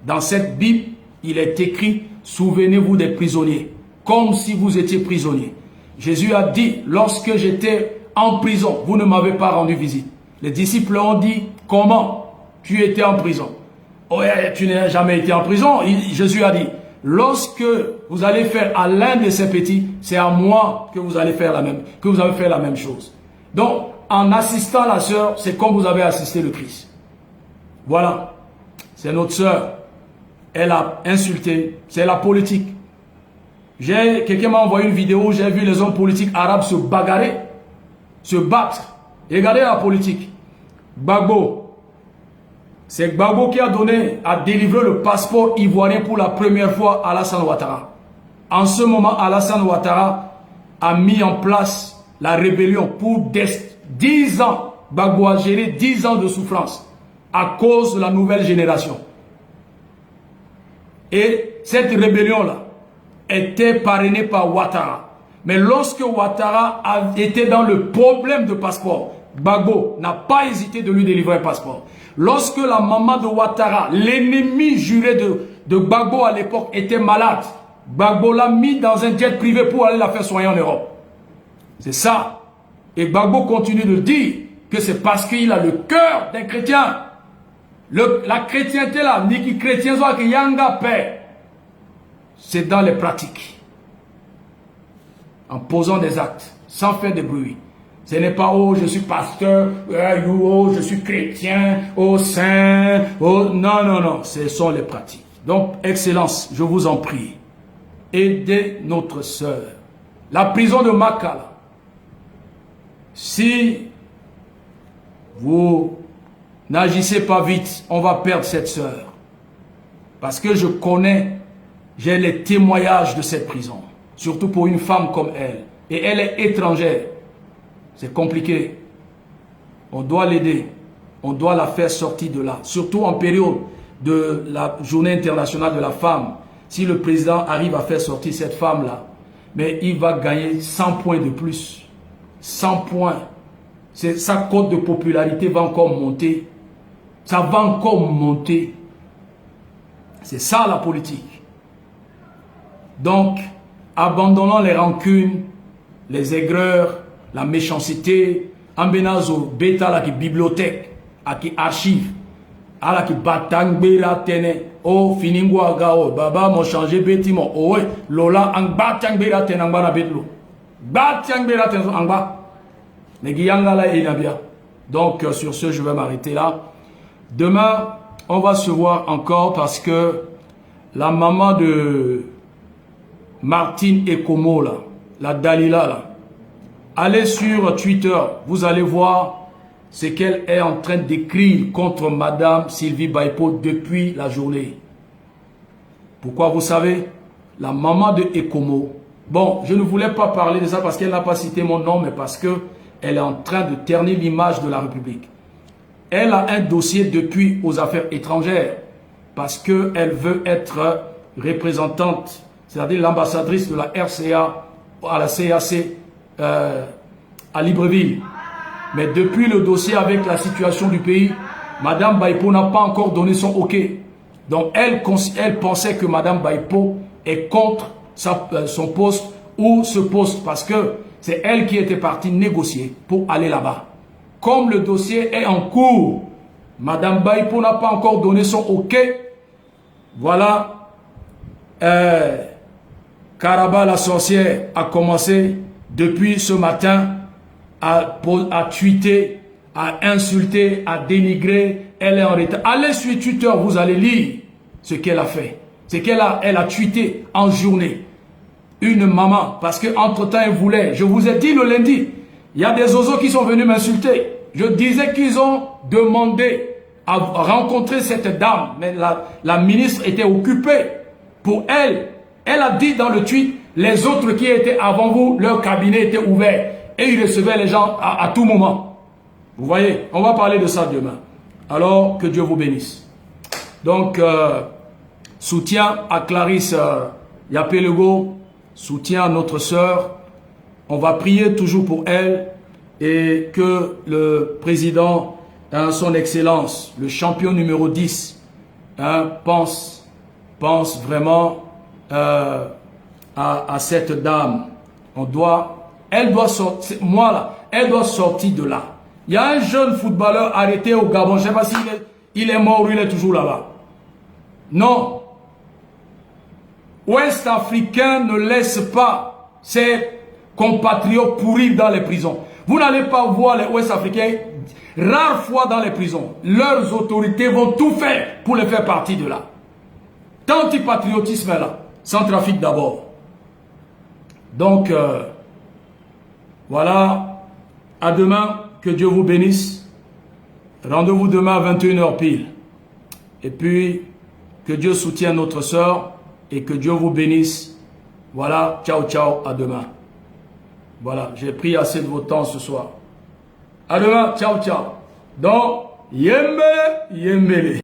dans cette Bible, il est écrit, souvenez-vous des prisonniers, comme si vous étiez prisonniers. Jésus a dit, lorsque j'étais en prison, vous ne m'avez pas rendu visite. Les disciples ont dit, comment tu étais en prison? Oh, tu n'as jamais été en prison. Jésus a dit, lorsque vous allez faire à l'un de ces petits, c'est à moi que vous allez faire la même chose. Donc, en assistant la sœur, c'est comme vous avez assisté le Christ. Voilà. C'est notre sœur. Elle a insulté. C'est la politique. Quelqu'un m'a envoyé une vidéo où j'ai vu les hommes politiques arabes se bagarrer, se battre. Et regardez la politique. Gbagbo. C'est Gbagbo qui a délivré le passeport ivoirien pour la première fois à Alassane Ouattara. En ce moment, Alassane Ouattara a mis en place la rébellion pour 10 ans. Gbagbo a géré 10 ans de souffrance à cause de la nouvelle génération. Et cette rébellion-là était parrainée par Ouattara. Mais lorsque Ouattara a été dans le problème de passeport, Gbagbo n'a pas hésité de lui délivrer un passeport. Lorsque la maman de Ouattara, l'ennemi juré de Gbagbo à l'époque, était malade, Gbagbo l'a mis dans un jet privé pour aller la faire soigner en Europe. C'est ça. Et Gbagbo continue de dire que c'est parce qu'il a le cœur d'un chrétien. La chrétienté là, Niki chrétien, c'est dans les pratiques. En posant des actes, sans faire de bruit. Ce n'est pas, oh, je suis pasteur, oh, je suis chrétien, oh, saint, oh, non, non, non, ce sont les pratiques. Donc, Excellence, je vous en prie, aidez notre sœur. La prison de Makala, si vous n'agissez pas vite, on va perdre cette sœur. Parce que je connais, j'ai les témoignages de cette prison, surtout pour une femme comme elle. Et elle est étrangère. C'est compliqué. On doit l'aider. On doit la faire sortir de là. Surtout en période de la journée internationale de la femme. Si le président arrive à faire sortir cette femme-là, mais il va gagner 100 points de plus. 100 points. Sa cote de popularité va encore monter. Ça va encore monter. C'est ça la politique. Donc, abandonnons les rancunes, les aigreurs, la méchanceté, ambenazo beta la ki bibliothèque, à qui archive, à la ki batangbera tene, oh finingwa gao, baba mo changé betimo, oh lola ang batangbera tene ang bana betlo, batangbera tene ang ba, negiyanga la inabia. Donc sur ce, je vais m'arrêter là. Demain, on va se voir encore parce que la maman de Martine Ekomo là, la Dalila là, allez sur Twitter, vous allez voir ce qu'elle est en train d'écrire contre Madame Sylvie Baipo depuis la journée. Pourquoi vous savez? La maman de Ekomo. Bon, je ne voulais pas parler de ça parce qu'elle n'a pas cité mon nom, mais parce qu'elle est en train de ternir l'image de la République. Elle a un dossier depuis aux affaires étrangères parce qu'elle veut être représentante, c'est-à-dire l'ambassadrice de la RCA à la CAC à Libreville. Mais depuis le dossier avec la situation du pays, Madame Baipo n'a pas encore donné son OK. Donc elle pensait que Madame Baipo est contre son poste ou ce poste parce que c'est elle qui était partie négocier pour aller là-bas. Comme le dossier est en cours, Madame Baipo n'a pas encore donné son OK. Voilà. Karaba la sorcière a commencé depuis ce matin à tweeter, à insulter, à dénigrer. Elle est en retard. Allez sur Twitter, vous allez lire ce qu'elle a fait. Ce qu'elle a tweeté en journée. Une maman, parce qu'entre-temps, elle voulait. Je vous ai dit le lundi, il y a des oiseaux qui sont venus m'insulter. Je disais qu'ils ont demandé à rencontrer cette dame, mais la ministre était occupée. Pour elle, elle a dit dans le tweet, les autres qui étaient avant vous, leur cabinet était ouvert et ils recevaient les gens à tout moment. Vous voyez, on va parler de ça demain. Alors, que Dieu vous bénisse. Donc, soutien à Clarisse Yapelego, soutien à notre sœur. On va prier toujours pour elle et que le président, son excellence, le champion numéro 10, pense vraiment à cette dame. Elle doit sortir, moi là, elle doit sortir de là. Il y a un jeune footballeur arrêté au Gabon, je ne sais pas s'il est mort ou il est toujours là-bas. Non. Ouest africain ne laisse pas ses compatriotes pourrir dans les prisons. Vous n'allez pas voir les Ouest africains rare fois dans les prisons. Leurs autorités vont tout faire pour les faire partir de là. Tant que patriotisme est là, sans trafic d'abord. Donc, voilà, à demain, que Dieu vous bénisse. Rendez-vous demain à 21h pile. Et puis, que Dieu soutienne notre sœur et que Dieu vous bénisse. Voilà, ciao, ciao, à demain. Voilà, j'ai pris assez de votre temps ce soir. À demain, ciao, ciao. Donc, Yembele, Yembele.